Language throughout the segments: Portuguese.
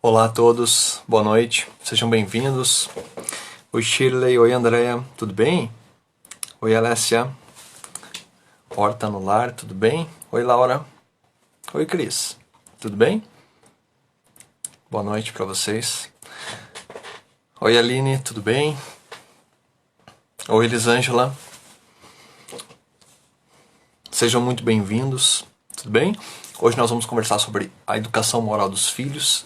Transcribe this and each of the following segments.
Olá a todos, boa noite, sejam bem-vindos. Oi Shirley, oi Andréia, tudo bem? Oi Alessia, Horta no lar, tudo bem? Oi Laura, oi Cris, tudo bem? Boa noite para vocês. Oi Aline, tudo bem? Oi Elisângela, sejam muito bem-vindos, tudo bem? Hoje nós vamos conversar sobre a educação moral dos filhos.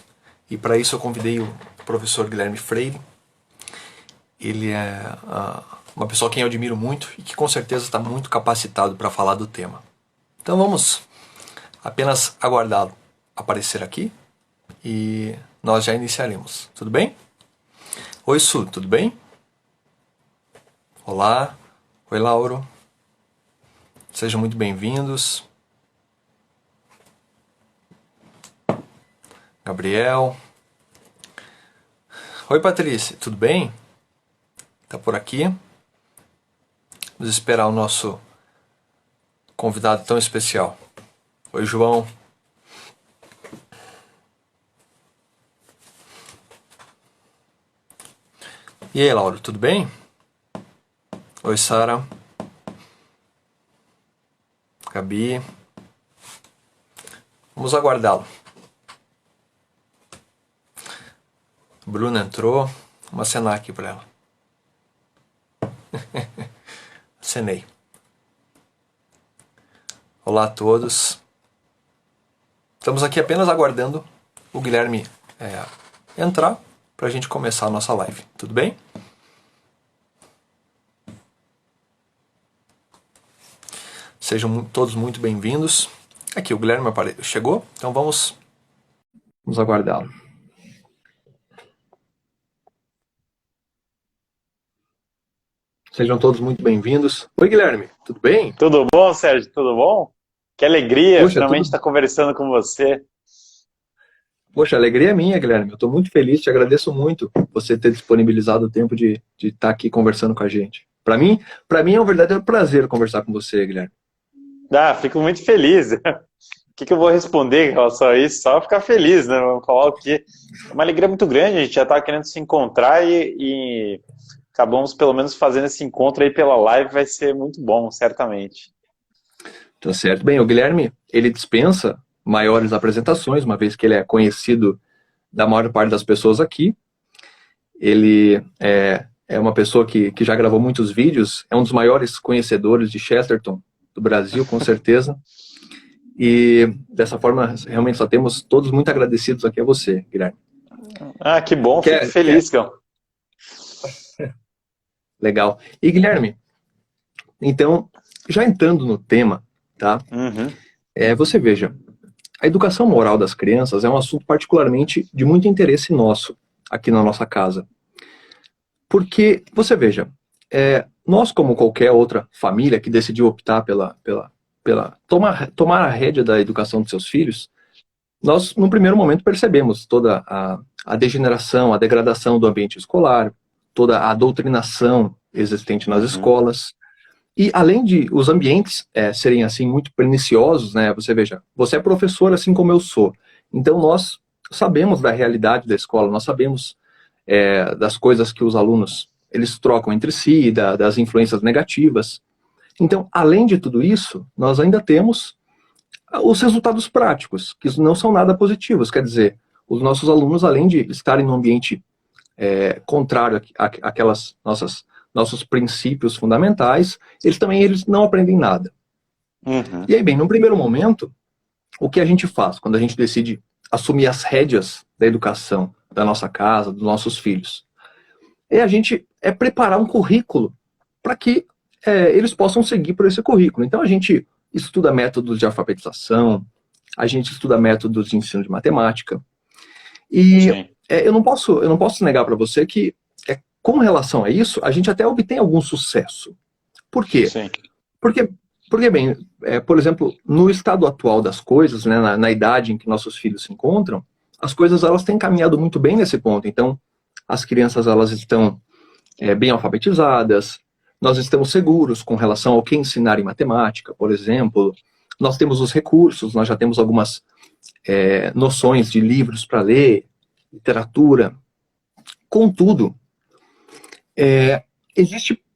E para isso eu convidei o professor Guilherme Freire. Ele é uma pessoa a quem eu admiro muito e que com certeza está muito capacitado para falar do tema. Então vamos apenas aguardá-lo aparecer aqui e nós já iniciaremos. Tudo bem? Oi Su, tudo bem? Olá. Oi Lauro. Sejam muito bem-vindos. Gabriel. Oi Patrícia, tudo bem? Tá por aqui? Vamos esperar o nosso convidado tão especial. Oi João. E aí Lauro, tudo bem? Oi Sara. Gabi. Vamos aguardá-lo. Bruna entrou. Vamos acenar aqui para ela. Acenei. Olá a todos. Estamos aqui apenas aguardando o Guilherme entrar para a gente começar a nossa live. Tudo bem? Sejam todos muito bem-vindos. Aqui o Guilherme chegou, então vamos aguardá-lo. Sejam todos muito bem-vindos. Oi, Guilherme, tudo bem? Tudo bom, Sérgio? Tudo bom? Que alegria, Poxa, finalmente estar conversando com você. Poxa, a alegria é minha, Guilherme. Eu estou muito feliz, te agradeço muito você ter disponibilizado o tempo de estar aqui conversando com a gente. Para mim é um verdadeiro prazer conversar com você, Guilherme. Fico muito feliz. O que eu vou responder em relação a isso? Só ficar feliz, né? Vamos falar o quê? É uma alegria muito grande, a gente já está querendo se encontrar e acabamos pelo menos fazendo esse encontro aí pela live, vai ser muito bom, certamente. Tá certo. Bem, o Guilherme, ele dispensa maiores apresentações, uma vez que ele é conhecido da maior parte das pessoas aqui. Ele é uma pessoa que já gravou muitos vídeos, é um dos maiores conhecedores de Chesterton do Brasil, com certeza. E dessa forma, realmente só temos todos muito agradecidos aqui a você, Guilherme. Que bom, fico feliz, Cão. Legal. E Guilherme, então, já entrando no tema, tá? Você veja, a educação moral das crianças é um assunto particularmente de muito interesse nosso, aqui na nossa casa. Porque, você veja, nós como qualquer outra família que decidiu optar pela tomar a rédea da educação dos seus filhos, nós, no primeiro momento, percebemos toda a degeneração, a degradação do ambiente escolar, toda a doutrinação existente nas escolas. E além de os ambientes serem assim muito perniciosos, né? Você veja, você é professor assim como eu sou. Então nós sabemos da realidade da escola, nós sabemos das coisas que os alunos eles trocam entre si, das influências negativas. Então, além de tudo isso, nós ainda temos os resultados práticos, que não são nada positivos. Quer dizer, os nossos alunos, além de estarem num ambiente contrário àquelas nossos princípios fundamentais, eles não aprendem nada. E aí, bem, num primeiro momento, o que a gente faz quando a gente decide assumir as rédeas da educação da nossa casa, dos nossos filhos? A gente preparar um currículo para que eles possam seguir por esse currículo. Então a gente estuda métodos de alfabetização, a gente estuda métodos de ensino de matemática. E eu não posso negar para você que, com relação a isso, a gente até obtém algum sucesso. Por quê? Sim. Porque bem, por exemplo, no estado atual das coisas, né, na idade em que nossos filhos se encontram, as coisas elas têm caminhado muito bem nesse ponto. Então, as crianças elas estão bem alfabetizadas, nós estamos seguros com relação ao que ensinar em matemática, por exemplo. Nós temos os recursos, nós já temos algumas noções de livros para ler, literatura. Contudo,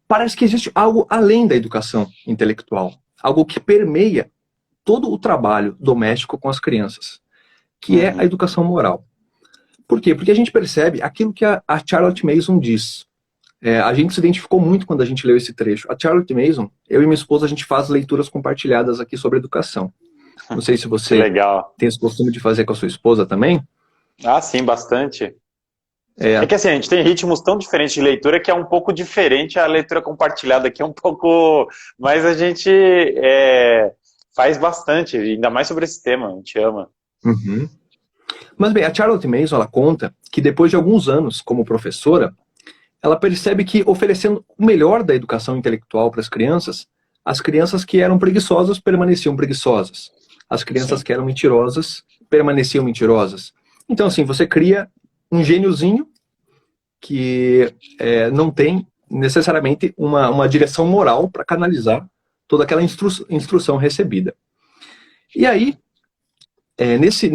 parece que existe algo além da educação intelectual, algo que permeia todo o trabalho doméstico com as crianças, que é a educação moral. Por quê? Porque a gente percebe aquilo que a Charlotte Mason diz. A gente se identificou muito quando a gente leu esse trecho. A Charlotte Mason, eu e minha esposa, a gente faz leituras compartilhadas aqui sobre educação. Não sei se você tem esse costume de fazer com a sua esposa também. Ah, sim, bastante. É que assim, a gente tem ritmos tão diferentes de leitura que é um pouco diferente a leitura compartilhada aqui, é um pouco... Mas a gente faz bastante, ainda mais sobre esse tema, a gente ama. Uhum. Mas bem, a Charlotte Mason, ela conta que depois de alguns anos como professora, ela percebe que oferecendo o melhor da educação intelectual para as crianças que eram preguiçosas permaneciam preguiçosas. As crianças que eram mentirosas permaneciam mentirosas. Então, assim, você cria um gêniozinho que não tem necessariamente uma direção moral para canalizar toda aquela instrução recebida. E aí, nesse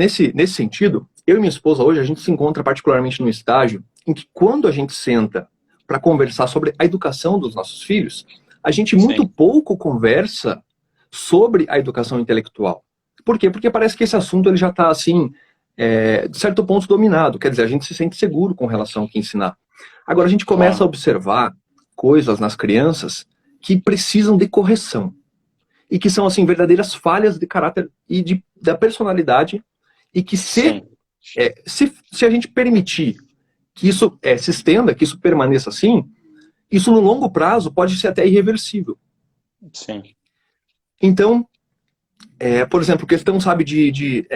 sentido, eu e minha esposa hoje, a gente se encontra particularmente num estágio em que quando a gente senta para conversar sobre a educação dos nossos filhos, a gente muito pouco conversa sobre a educação intelectual. Por quê? Porque parece que esse assunto ele já está, assim, de certo ponto dominado. Quer dizer, a gente se sente seguro com relação ao que ensinar. Agora, a gente começa a observar coisas nas crianças que precisam de correção. E que são, assim, verdadeiras falhas de caráter e da personalidade. E que se a gente permitir que isso se estenda, que isso permaneça assim, isso no longo prazo pode ser até irreversível. Sim. Então, por exemplo, questão, sabe, de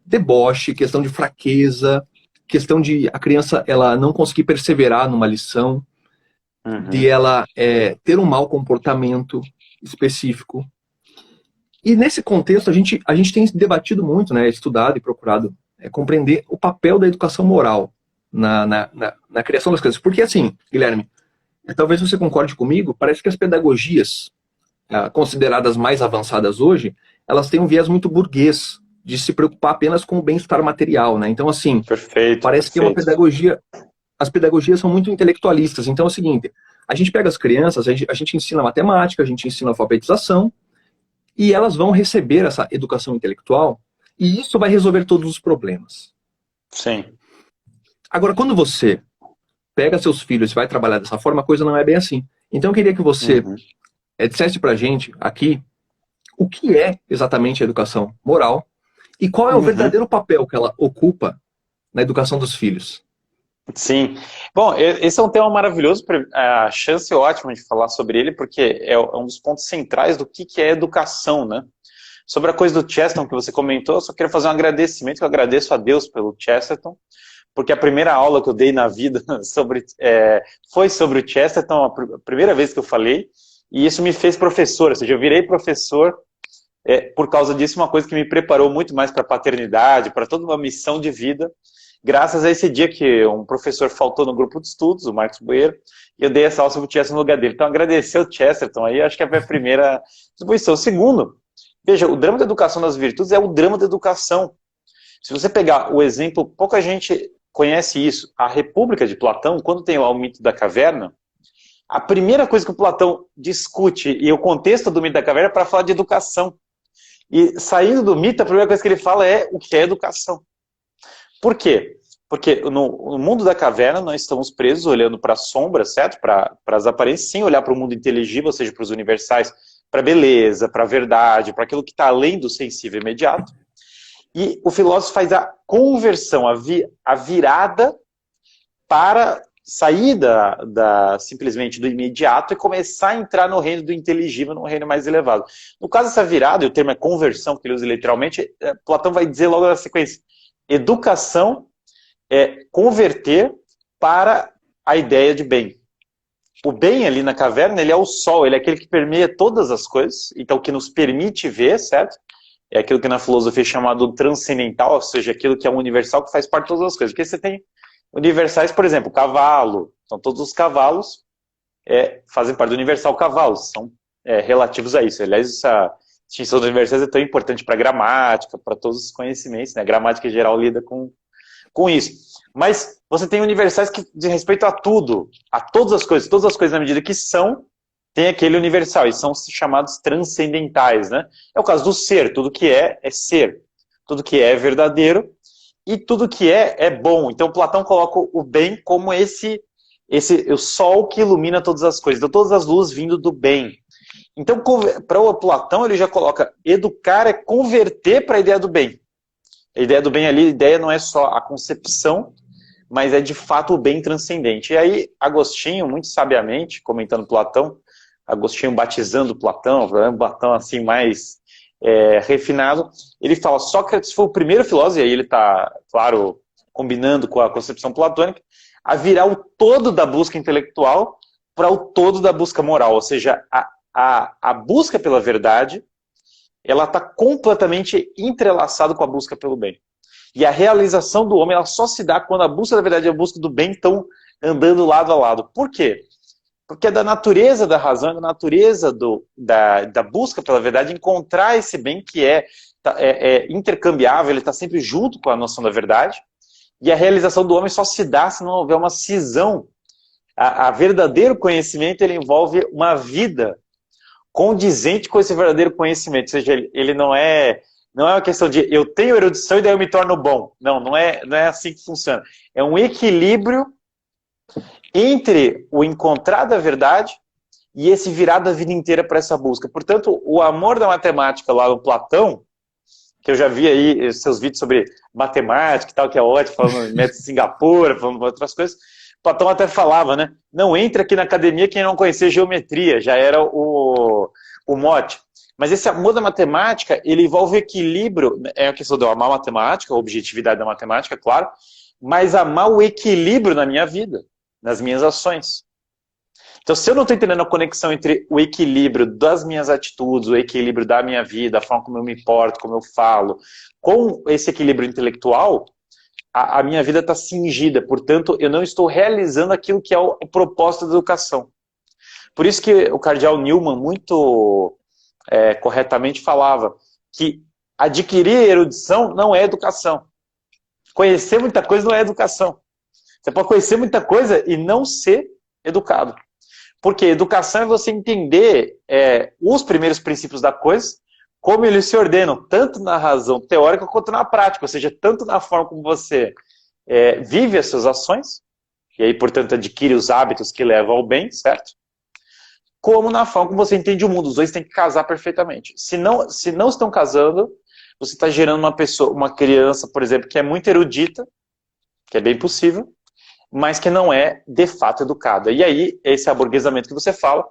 deboche, questão de fraqueza, questão de a criança ela não conseguir perseverar numa lição, de ela ter um mau comportamento específico. E nesse contexto a gente tem debatido muito, né, estudado e procurado compreender o papel da educação moral na criação das crianças. Porque assim, Guilherme, talvez você concorde comigo, parece que as pedagogias consideradas mais avançadas hoje, elas têm um viés muito burguês, de se preocupar apenas com o bem-estar material, né? Então, assim, parece que é uma pedagogia... As pedagogias são muito intelectualistas. Então é o seguinte, a gente pega as crianças, a gente ensina matemática, a gente ensina alfabetização, e elas vão receber essa educação intelectual, e isso vai resolver todos os problemas. Sim. Agora, quando você pega seus filhos e vai trabalhar dessa forma, a coisa não é bem assim. Então eu queria que você dissesse pra gente aqui o que é exatamente a educação moral e qual é o verdadeiro papel que ela ocupa na educação dos filhos. Sim. Bom, esse é um tema maravilhoso, a chance é ótima de falar sobre ele, porque é um dos pontos centrais do que é educação, né? Sobre a coisa do Chesterton que você comentou, eu só queria fazer um agradecimento, que eu agradeço a Deus pelo Chesterton, porque a primeira aula que eu dei na vida foi sobre o Chesterton, a primeira vez que eu falei, e isso me fez professor, ou seja, eu virei professor por causa disso, uma coisa que me preparou muito mais para a paternidade, para toda uma missão de vida, graças a esse dia que um professor faltou no grupo de estudos, o Marcos Bueiro, e eu dei essa aula sobre o Chesterton no lugar dele. Então, agradecer o Chesterton aí, acho que é a primeira distribuição. Segundo, veja, o drama da educação das virtudes é o drama da educação. Se você pegar o exemplo, pouca gente conhece isso. A República de Platão, quando tem o mito da caverna, a primeira coisa que o Platão discute, e o contexto do mito da caverna é para falar de educação. E saindo do mito, a primeira coisa que ele fala é o que é educação. Por quê? Porque no mundo da caverna nós estamos presos olhando para as sombras, certo? Para as aparências, sem olhar para o mundo inteligível, ou seja, para os universais, para a beleza, para a verdade, para aquilo que está além do sensível imediato. E o filósofo faz a conversão, a virada para sair simplesmente do imediato e começar a entrar no reino do inteligível, no reino mais elevado. No caso dessa virada, e o termo é conversão, que ele usa literalmente, Platão vai dizer logo na sequência, educação é converter para a ideia de bem. O bem ali na caverna, ele é o sol, ele é aquele que permeia todas as coisas, então que nos permite ver, certo? É aquilo que na filosofia é chamado transcendental, ou seja, aquilo que é universal, que faz parte de todas as coisas. Porque você tem universais, por exemplo, cavalo. Então todos os cavalos fazem parte do universal cavalos, são relativos a isso. Aliás, essa distinção dos universais é tão importante para a gramática, para todos os conhecimentos, né? A gramática em geral lida com com isso. Mas você tem universais que dizem respeito a tudo, a todas as coisas na medida que são, tem aquele universal, e são chamados transcendentais, né? É o caso do ser, tudo que é ser, tudo que é verdadeiro, e tudo que é bom. Então Platão coloca o bem como o sol que ilumina todas as coisas, então todas as luzes vindo do bem. Então, para o Platão, ele já coloca, educar é converter para a ideia do bem. A ideia do bem ali, a ideia não é só a concepção, mas é de fato o bem transcendente. E aí, Agostinho, muito sabiamente, comentando Platão, Agostinho batizando Platão, assim mais refinado, ele fala, Sócrates foi o primeiro filósofo, e aí ele está, claro, combinando com a concepção platônica, a virar o todo da busca intelectual para o todo da busca moral, ou seja, a busca pela verdade, ela está completamente entrelaçada com a busca pelo bem. E a realização do homem, ela só se dá quando a busca da verdade e a busca do bem estão andando lado a lado. Por quê? Porque é da natureza da razão, é da natureza da busca pela verdade, encontrar esse bem que é intercambiável, ele está sempre junto com a noção da verdade, e a realização do homem só se dá se não houver uma cisão. A verdadeiro conhecimento, ele envolve uma vida condizente com esse verdadeiro conhecimento, ou seja, ele não é uma questão de eu tenho erudição e daí eu me torno bom. Não é assim que funciona. É um equilíbrio entre o encontrar da verdade e esse virar da vida inteira para essa busca. Portanto, o amor da matemática lá no Platão, que eu já vi aí seus vídeos sobre matemática e tal, que é ótimo, falando de método de Singapura, falando outras coisas, Platão até falava, né? Não entre aqui na academia quem não conhecer geometria, já era o mote. Mas esse amor da matemática, ele envolve equilíbrio, é a questão de eu amar a matemática, a objetividade da matemática, claro, mas amar o equilíbrio na minha vida, nas minhas ações. Então, se eu não estou entendendo a conexão entre o equilíbrio das minhas atitudes, o equilíbrio da minha vida, a forma como eu me porto, como eu falo, com esse equilíbrio intelectual, a minha vida está cingida. Portanto, eu não estou realizando aquilo que é o propósito da educação. Por isso que o cardeal Newman, muito corretamente, falava que adquirir erudição não é educação. Conhecer muita coisa não é educação. Você pode conhecer muita coisa e não ser educado. Porque educação é você entender os primeiros princípios da coisa, como eles se ordenam, tanto na razão teórica quanto na prática, ou seja, tanto na forma como você vive as suas ações, e aí, portanto, adquire os hábitos que levam ao bem, certo? Como na forma como você entende o mundo. Os dois têm que casar perfeitamente. Se não estão casando, você está gerando uma criança, por exemplo, que é muito erudita, que é bem possível, mas que não é, de fato, educada. E aí, esse aburguesamento que você fala,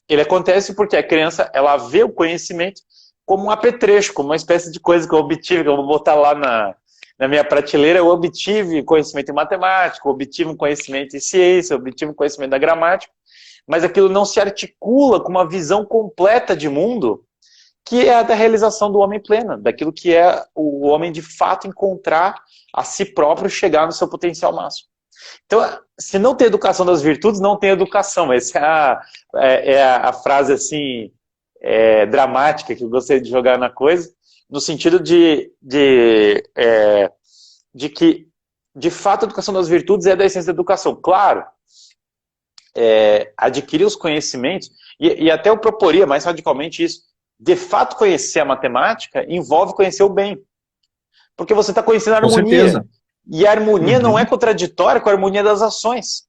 ele acontece porque a criança, ela vê o conhecimento como um apetrecho, como uma espécie de coisa que eu obtive, que eu vou botar lá na minha prateleira, eu obtive conhecimento em matemática, eu obtive um conhecimento em ciência, eu obtive um conhecimento da gramática, mas aquilo não se articula com uma visão completa de mundo, que é a da realização do homem pleno, daquilo que é o homem de fato encontrar a si próprio, chegar no seu potencial máximo. Então, se não tem educação das virtudes, não tem educação. Essa é a frase assim, dramática que eu gostaria de jogar na coisa, no sentido de que, de fato, a educação das virtudes é da essência da educação. Claro, adquirir os conhecimentos, e até eu proporia mais radicalmente isso, de fato conhecer a matemática envolve conhecer o bem. Porque você está conhecendo a harmonia. Com certeza. E a harmonia não é contraditória com a harmonia das ações.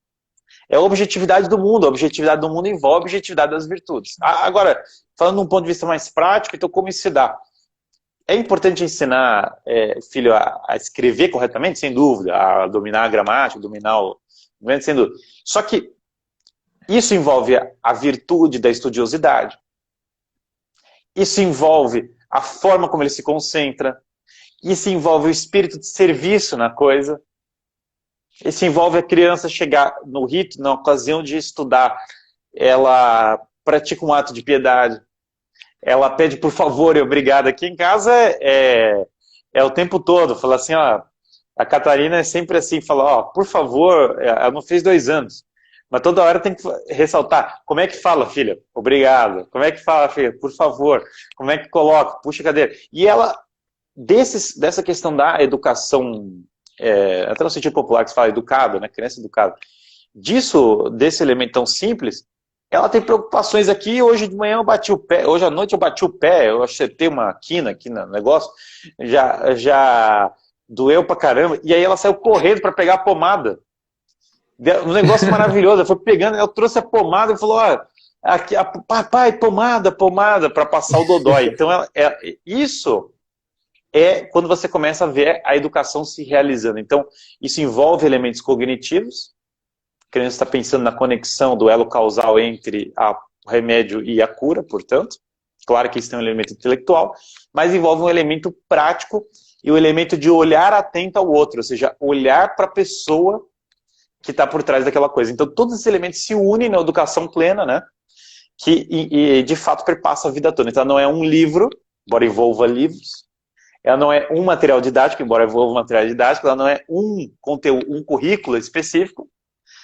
É a objetividade do mundo. A objetividade do mundo envolve a objetividade das virtudes. Agora, falando de um ponto de vista mais prático, então como isso se dá? É importante ensinar filho a escrever corretamente, sem dúvida, a dominar a gramática, dominar o... sem dúvida. Só que isso envolve a virtude da estudiosidade. Isso envolve a forma como ele se concentra. Isso envolve o espírito de serviço na coisa. Isso envolve a criança chegar no rito, na ocasião de estudar. Ela pratica um ato de piedade. Ela pede por favor e obrigado. Aqui em casa é o tempo todo. Fala assim, ó, a Catarina é sempre assim, fala, ó, por favor, ela não fez 2 anos. Mas toda hora tem que ressaltar. Como é que fala, filha? Obrigado. Como é que fala, filha? Por favor. Como é que coloca? Puxa a cadeira. E ela, dessa questão da educação até no sentido popular que se fala educado, né, criança educada, desse elemento tão simples, ela tem preocupações aqui. Hoje de manhã eu bati o pé, hoje à noite eu bati o pé, eu acertei uma quina aqui no negócio, já doeu pra caramba, e aí ela saiu correndo para pegar a pomada. Um negócio maravilhoso, ela foi pegando, eu trouxe a pomada e falou, aqui, papai, pomada, para passar o dodói. Então, isso é quando você começa a ver a educação se realizando. Então, isso envolve elementos cognitivos, a criança está pensando na conexão do elo causal entre o remédio e a cura, portanto. Claro que isso tem um elemento intelectual, mas envolve um elemento prático e o elemento de olhar atento ao outro, ou seja, olhar para a pessoa que está por trás daquela coisa. Então, todos esses elementos se unem na educação plena, né? Que de fato perpassa a vida toda. Então, ela não é um livro, embora envolva livros, ela não é um material didático, embora envolva material didático, ela não é um conteúdo, um currículo específico,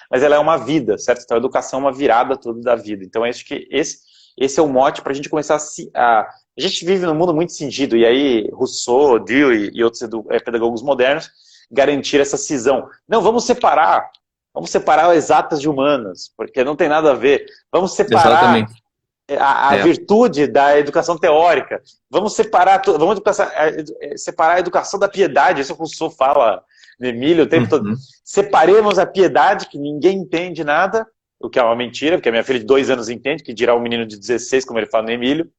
mas ela é uma vida, certo? Então, a educação é uma virada toda da vida. Então, acho que esse é o mote para a gente começar a gente vive num mundo muito cingido, e aí Rousseau, Dewey e outros pedagogos modernos garantiram essa cisão. Não, vamos separar exatas de humanas, porque não tem nada a ver. Vamos separar a virtude da educação teórica. Vamos separar a educação da piedade. Isso o Rousseau fala, Emílio, o tempo todo. Separemos a piedade, que ninguém entende nada, o que é uma mentira, porque a minha filha de 2 anos entende, que dirá um menino de 16, como ele fala no Emílio.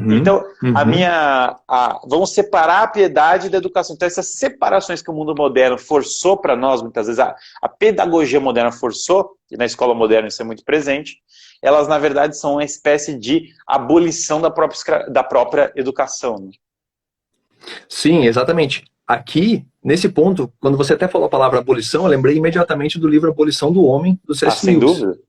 Então, vamos separar a piedade da educação. Então, essas separações que o mundo moderno forçou para nós, muitas vezes, a pedagogia moderna forçou, e na escola moderna isso é muito presente, elas, na verdade, são uma espécie de abolição da própria educação. Né? Sim, exatamente. Aqui, nesse ponto, quando você até falou a palavra abolição, eu lembrei imediatamente do livro Abolição do Homem, do C.S. Sem Lewis. dúvida.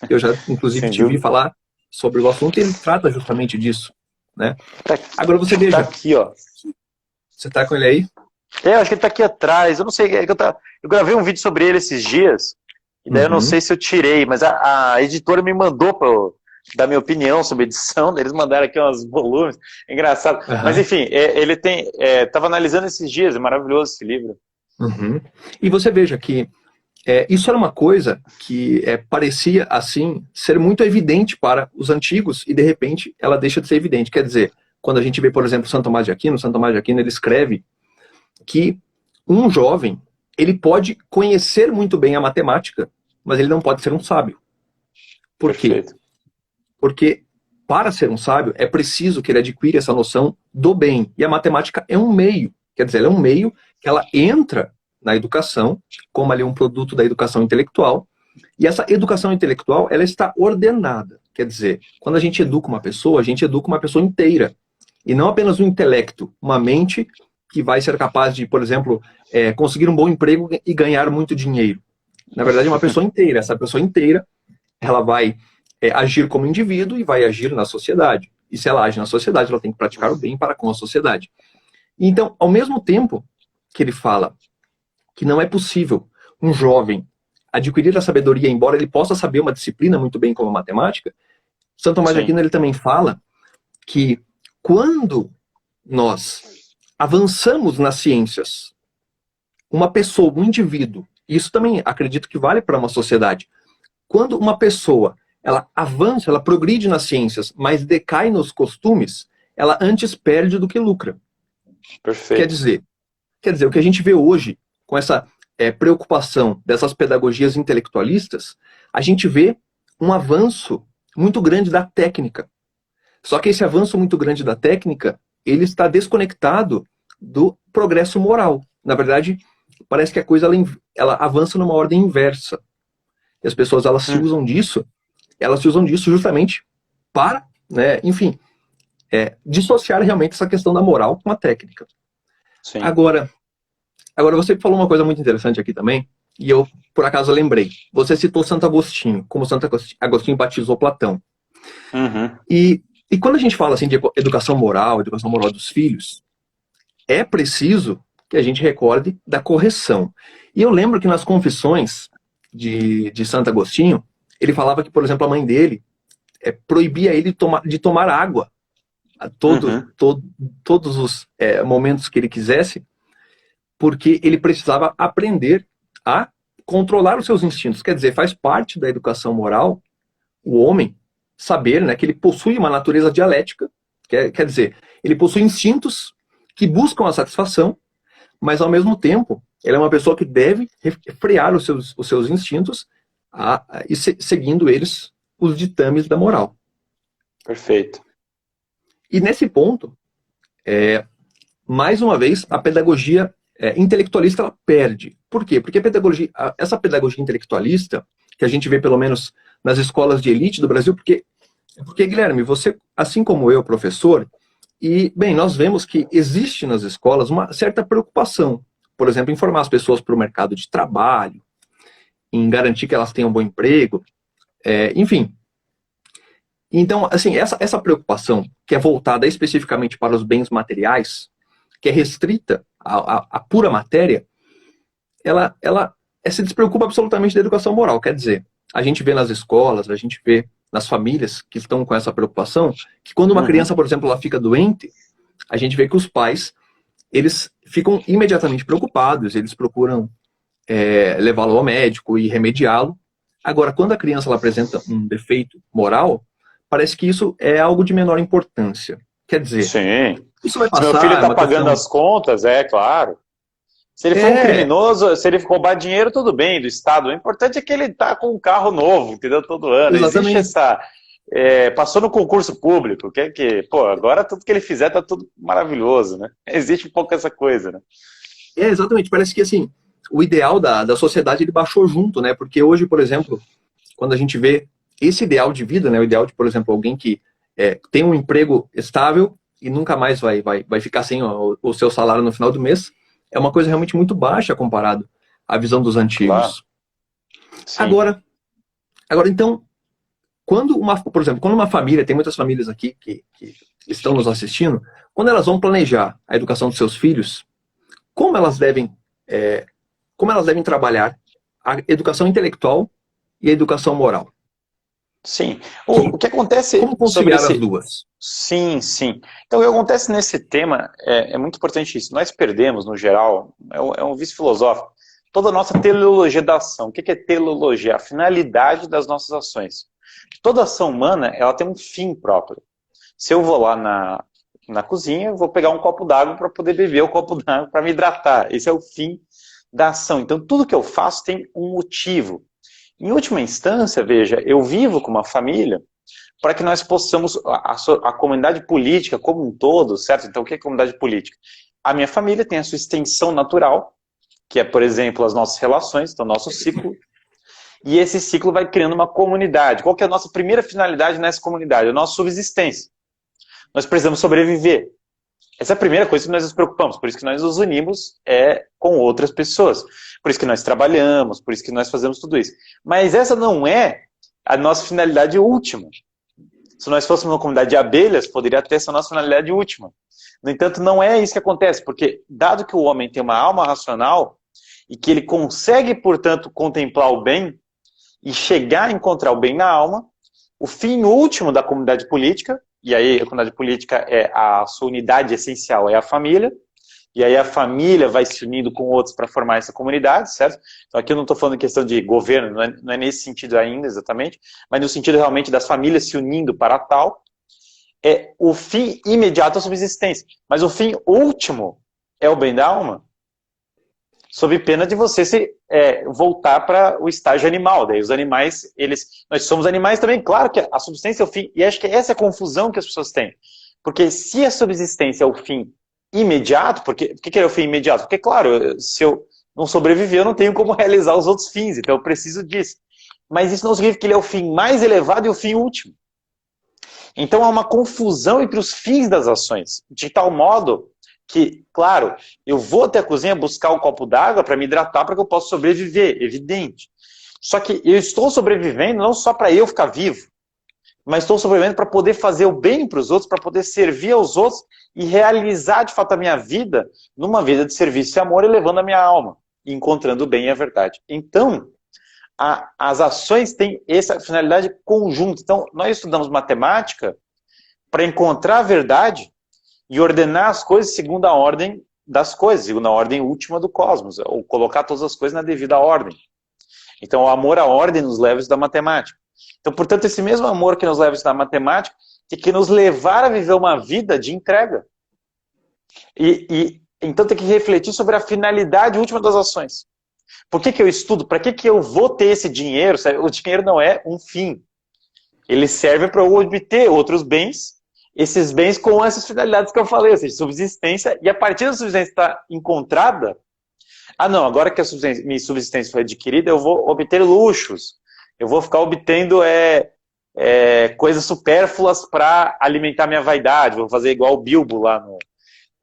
Eu já, inclusive, te vi falar sobre o assunto, e ele trata justamente disso, né? Agora você veja. Tá aqui, ó. Você tá com ele aí? Eu acho que ele tá aqui atrás. Eu não sei, eu gravei um vídeo sobre ele esses dias, e daí eu não sei se eu tirei, mas a editora me mandou para dar minha opinião sobre edição, eles mandaram aqui uns volumes, engraçado. Mas enfim, ele tava analisando esses dias, é maravilhoso esse livro. E você veja que isso era uma coisa que parecia, assim, ser muito evidente para os antigos, e de repente ela deixa de ser evidente. Quer dizer, quando a gente vê, por exemplo, Santo Tomás de Aquino ele escreve que um jovem, ele pode conhecer muito bem a matemática, mas ele não pode ser um sábio. Por quê? Porque para ser um sábio é preciso que ele adquira essa noção do bem, e a matemática é um meio, quer dizer, ela é um meio que ela entra na educação, como ali um produto da educação intelectual, e essa educação intelectual, ela está ordenada. Quer dizer, quando a gente educa uma pessoa, a gente educa uma pessoa inteira, e não apenas um intelecto, uma mente que vai ser capaz de, por exemplo, conseguir um bom emprego e ganhar muito dinheiro. Na verdade, é uma pessoa inteira. Essa pessoa inteira, ela vai agir como indivíduo e vai agir na sociedade. E se ela age na sociedade, ela tem que praticar o bem para com a sociedade. Então, ao mesmo tempo que ele fala que não é possível um jovem adquirir a sabedoria, embora ele possa saber uma disciplina muito bem como a matemática, Santo Tomás de Aquino ele também fala que quando nós avançamos nas ciências, uma pessoa, um indivíduo, e isso também acredito que vale para uma sociedade, quando uma pessoa ela avança, ela progride nas ciências, mas decai nos costumes, ela antes perde do que lucra. Perfeito. Quer dizer, o que a gente vê hoje, com essa preocupação dessas pedagogias intelectualistas, a gente vê um avanço muito grande da técnica. Só que esse avanço muito grande da técnica, ele está desconectado do progresso moral. Na verdade, parece que a coisa ela avança numa ordem inversa. E as pessoas elas se usam disso justamente para, né, enfim, dissociar realmente essa questão da moral com a técnica. Sim. Agora você falou uma coisa muito interessante aqui também, e eu, por acaso, lembrei. Você citou Santo Agostinho, como Santo Agostinho batizou Platão. E quando a gente fala assim de educação moral dos filhos, é preciso que a gente recorde da correção. E eu lembro que nas Confissões de Santo Agostinho, ele falava que, por exemplo, a mãe dele proibia ele de tomar água a todos os momentos que ele quisesse, porque ele precisava aprender a controlar os seus instintos. Quer dizer, faz parte da educação moral o homem saber, né, que ele possui uma natureza dialética, quer dizer, ele possui instintos que buscam a satisfação, mas ao mesmo tempo, ele é uma pessoa que deve frear os seus instintos e seguindo eles os ditames da moral. Perfeito. E nesse ponto, mais uma vez, a pedagogia intelectualista ela perde. Por quê? Porque essa pedagogia intelectualista, que a gente vê pelo menos nas escolas de elite do Brasil, porque Guilherme, você, assim como eu, professor, e, bem, nós vemos que existe nas escolas uma certa preocupação, por exemplo, em formar as pessoas para o mercado de trabalho, em garantir que elas tenham um bom emprego, enfim. Então, assim, essa preocupação, que é voltada especificamente para os bens materiais, que é restrita à pura matéria, ela se despreocupa absolutamente da educação moral. Quer dizer, a gente vê nas escolas, a gente vê nas famílias que estão com essa preocupação, que quando uma criança, por exemplo, ela fica doente, a gente vê que os pais, eles ficam imediatamente preocupados, eles procuram levá-lo ao médico e remediá-lo. Agora, quando a criança ela apresenta um defeito moral, parece que isso é algo de menor importância. Quer dizer, sim, isso vai passar... Se meu filho está pagando as contas, claro. Se ele for um criminoso, se ele roubar dinheiro, tudo bem, do Estado. O importante é que ele está com um carro novo, entendeu? Todo ano. Exatamente. Existe essa... passou no concurso público, pô, agora tudo que ele fizer tá tudo maravilhoso, né? Existe um pouco essa coisa, né? Exatamente. Parece que, assim, o ideal da sociedade, ele baixou junto, né? Porque hoje, por exemplo, quando a gente vê esse ideal de vida, né? O ideal de, por exemplo, alguém que tem um emprego estável e nunca mais vai ficar sem o seu salário no final do mês, é uma coisa realmente muito baixa comparado à visão dos antigos. Claro. Agora, então, por exemplo, quando uma família, tem muitas famílias aqui que estão nos assistindo, quando elas vão planejar a educação dos seus filhos, como elas devem trabalhar a educação intelectual e a educação moral? Sim. O que acontece... Como conciliar as duas? Sim. Então, o que acontece nesse tema é muito importante isso. Nós perdemos, no geral, é um vício filosófico, toda a nossa teleologia da ação. O que é teleologia? A finalidade das nossas ações. Toda ação humana, ela tem um fim próprio. Se eu vou lá na cozinha, eu vou pegar um copo d'água para poder beber o copo d'água, para me hidratar. Esse é o fim da ação. Então, tudo que eu faço tem um motivo. Em última instância, veja, eu vivo com uma família para que nós possamos, a comunidade política como um todo, certo? Então, o que é comunidade política? A minha família tem a sua extensão natural, que é, por exemplo, as nossas relações, então, nosso ciclo, e esse ciclo vai criando uma comunidade. Qual que é a nossa primeira finalidade nessa comunidade? A nossa subsistência. Nós precisamos sobreviver. Essa é a primeira coisa que nós nos preocupamos, por isso que nós nos unimos com outras pessoas. Por isso que nós trabalhamos, por isso que nós fazemos tudo isso. Mas essa não é a nossa finalidade última. Se nós fôssemos uma comunidade de abelhas, poderia ter essa nossa finalidade última. No entanto, não é isso que acontece, porque dado que o homem tem uma alma racional e que ele consegue, portanto, contemplar o bem e chegar a encontrar o bem na alma, o fim último da comunidade política, e aí a comunidade política a sua unidade essencial é a família, e aí a família vai se unindo com outros para formar essa comunidade, certo? Então aqui eu não estou falando em questão de governo, não é nesse sentido ainda exatamente, mas no sentido realmente das famílias se unindo para tal, é o fim imediato da subsistência. Mas o fim último é o bem da alma, sob pena de você voltar para o estágio animal. Daí os animais, nós somos animais também, claro que a subsistência é o fim, e acho que essa é a confusão que as pessoas têm. Porque se a subsistência é o fim imediato, por que é o fim imediato? Porque, claro, se eu não sobreviver, eu não tenho como realizar os outros fins, então eu preciso disso. Mas isso não significa que ele é o fim mais elevado e o fim último. Então há uma confusão entre os fins das ações, de tal modo que, claro, eu vou até a cozinha buscar um copo d'água para me hidratar para que eu possa sobreviver, evidente. Só que eu estou sobrevivendo não só para eu ficar vivo, mas estou sobrevivendo para poder fazer o bem para os outros, para poder servir aos outros e realizar de fato a minha vida numa vida de serviço e amor, elevando a minha alma, e encontrando o bem e a verdade. Então, as ações têm essa finalidade conjunta. Então, nós estudamos matemática para encontrar a verdade e ordenar as coisas segundo a ordem das coisas, digo, na ordem última do cosmos, ou colocar todas as coisas na devida ordem. Então, o amor à ordem nos leva a estudar matemática. Então, portanto, esse mesmo amor que nos leva a estudar matemática tem que nos levar a viver uma vida de entrega. Então, tem que refletir sobre a finalidade última das ações. Por que eu estudo? Para que eu vou ter esse dinheiro? O dinheiro não é um fim. Ele serve para eu obter outros bens, esses bens com essas finalidades que eu falei, ou seja, subsistência, e a partir da subsistência estar encontrada, não, agora que minha subsistência foi adquirida, eu vou obter luxos, eu vou ficar obtendo coisas supérfluas para alimentar minha vaidade, vou fazer igual o Bilbo lá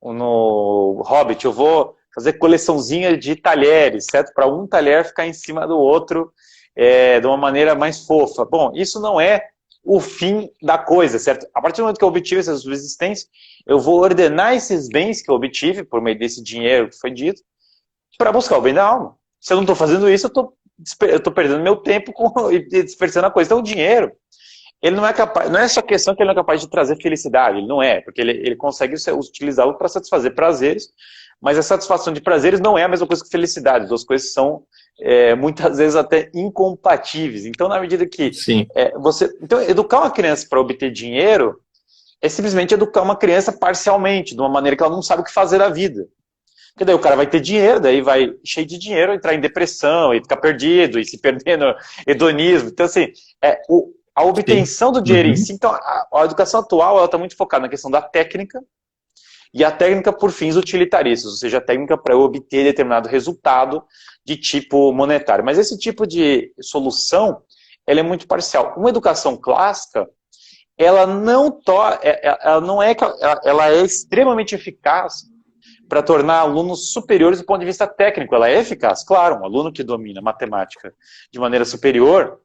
no Hobbit, eu vou fazer coleçãozinha de talheres, certo? Para um talher ficar em cima do outro de uma maneira mais fofa. Bom, isso não é o fim da coisa, certo? A partir do momento que eu obtive essa subsistência, eu vou ordenar esses bens que eu obtive, por meio desse dinheiro que foi dito, para buscar o bem da alma. Se eu não estou fazendo isso, eu estou perdendo meu tempo e dispersando a coisa. Então o dinheiro, ele não é capaz, não é só questão que ele não é capaz de trazer felicidade, ele não é, porque ele consegue utilizá-lo para satisfazer prazeres, mas a satisfação de prazeres não é a mesma coisa que felicidade. As duas coisas são muitas vezes até incompatíveis. Então, na medida que então, educar uma criança para obter dinheiro é simplesmente educar uma criança parcialmente, de uma maneira que ela não sabe o que fazer da vida. Porque daí o cara vai ter dinheiro, daí vai, cheio de dinheiro, entrar em depressão e ficar perdido, e se perder no hedonismo. Então, assim, a obtenção do dinheiro em si, então, a educação atual está muito focada na questão da técnica, e a técnica por fins utilitaristas, ou seja, a técnica para obter determinado resultado de tipo monetário. Mas esse tipo de solução, ela é muito parcial. Uma educação clássica, ela é extremamente eficaz para tornar alunos superiores do ponto de vista técnico. Ela é eficaz, claro, um aluno que domina matemática de maneira superior,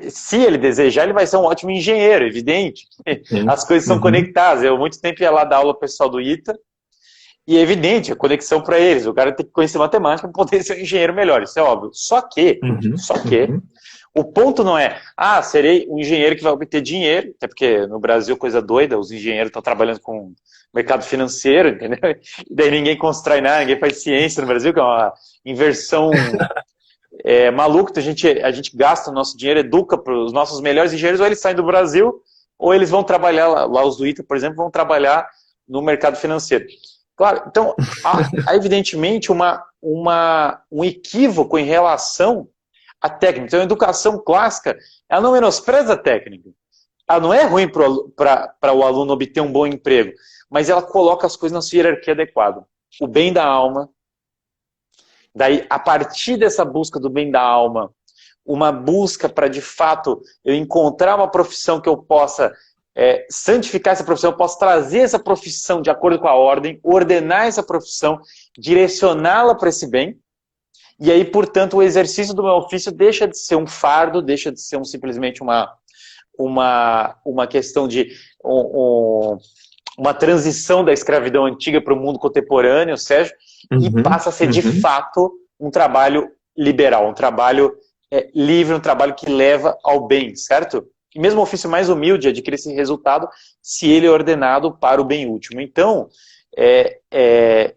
se ele desejar, ele vai ser um ótimo engenheiro, evidente. As coisas são conectadas. Eu, há muito tempo, ia lá dar aula ao pessoal do ITA, e é evidente a conexão para eles. O cara tem que conhecer matemática para poder ser um engenheiro melhor, isso é óbvio. Só que, o ponto não é, serei um engenheiro que vai obter dinheiro, até porque no Brasil, coisa doida, os engenheiros estão trabalhando com mercado financeiro, entendeu? E daí ninguém constrói nada, ninguém faz ciência no Brasil, que é uma inversão... maluco, a gente gasta o nosso dinheiro, educa para os nossos melhores engenheiros, ou eles saem do Brasil, ou eles vão trabalhar, lá os do ITA, por exemplo, vão trabalhar no mercado financeiro. Claro, então, há evidentemente um equívoco em relação à técnica. Então, a educação clássica, ela não menospreza a técnica. Ela não é ruim para o aluno obter um bom emprego, mas ela coloca as coisas na sua hierarquia adequada. O bem da alma. Daí, a partir dessa busca do bem da alma, uma busca para, de fato, eu encontrar uma profissão que eu possa santificar essa profissão, eu posso trazer essa profissão de acordo com a ordem, ordenar essa profissão, direcioná-la para esse bem, e aí, portanto, o exercício do meu ofício deixa de ser um fardo, deixa de ser simplesmente uma questão de uma transição da escravidão antiga para o mundo contemporâneo, Sérgio, e passa a ser, de fato, um trabalho liberal, um trabalho livre, um trabalho que leva ao bem, certo? E mesmo o ofício mais humilde adquire esse resultado se ele é ordenado para o bem último. Então,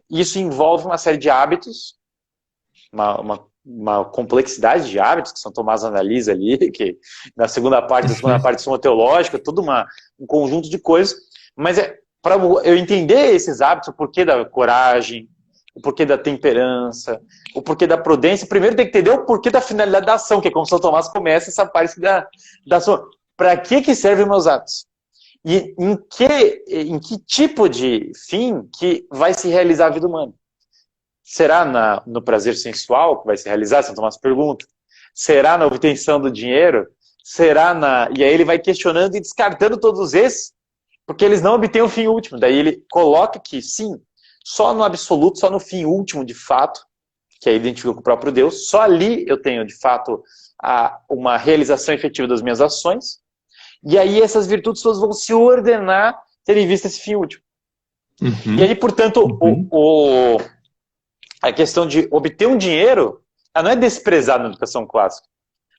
isso envolve uma série de hábitos, uma complexidade de hábitos, que São Tomás analisa ali, que na segunda parte Suma Teológica, todo um conjunto de coisas, mas para eu entender esses hábitos, o porquê da coragem, o porquê da temperança, o porquê da prudência, primeiro tem que entender o porquê da finalidade da ação, que é como São Tomás começa essa parte da ação. Para que servem meus atos? E em que tipo de fim que vai se realizar a vida humana? Será no prazer sensual que vai se realizar? São Tomás pergunta. Será na obtenção do dinheiro? E aí ele vai questionando e descartando todos esses, porque eles não obtêm o fim último. Daí ele coloca que, sim, só no absoluto, só no fim último, de fato, que é identificado com o próprio Deus, só ali eu tenho, de fato, uma realização efetiva das minhas ações, e aí essas virtudes todas vão se ordenar, tendo em vista esse fim último. E aí, portanto, a questão de obter um dinheiro, ela não é desprezada na educação clássica,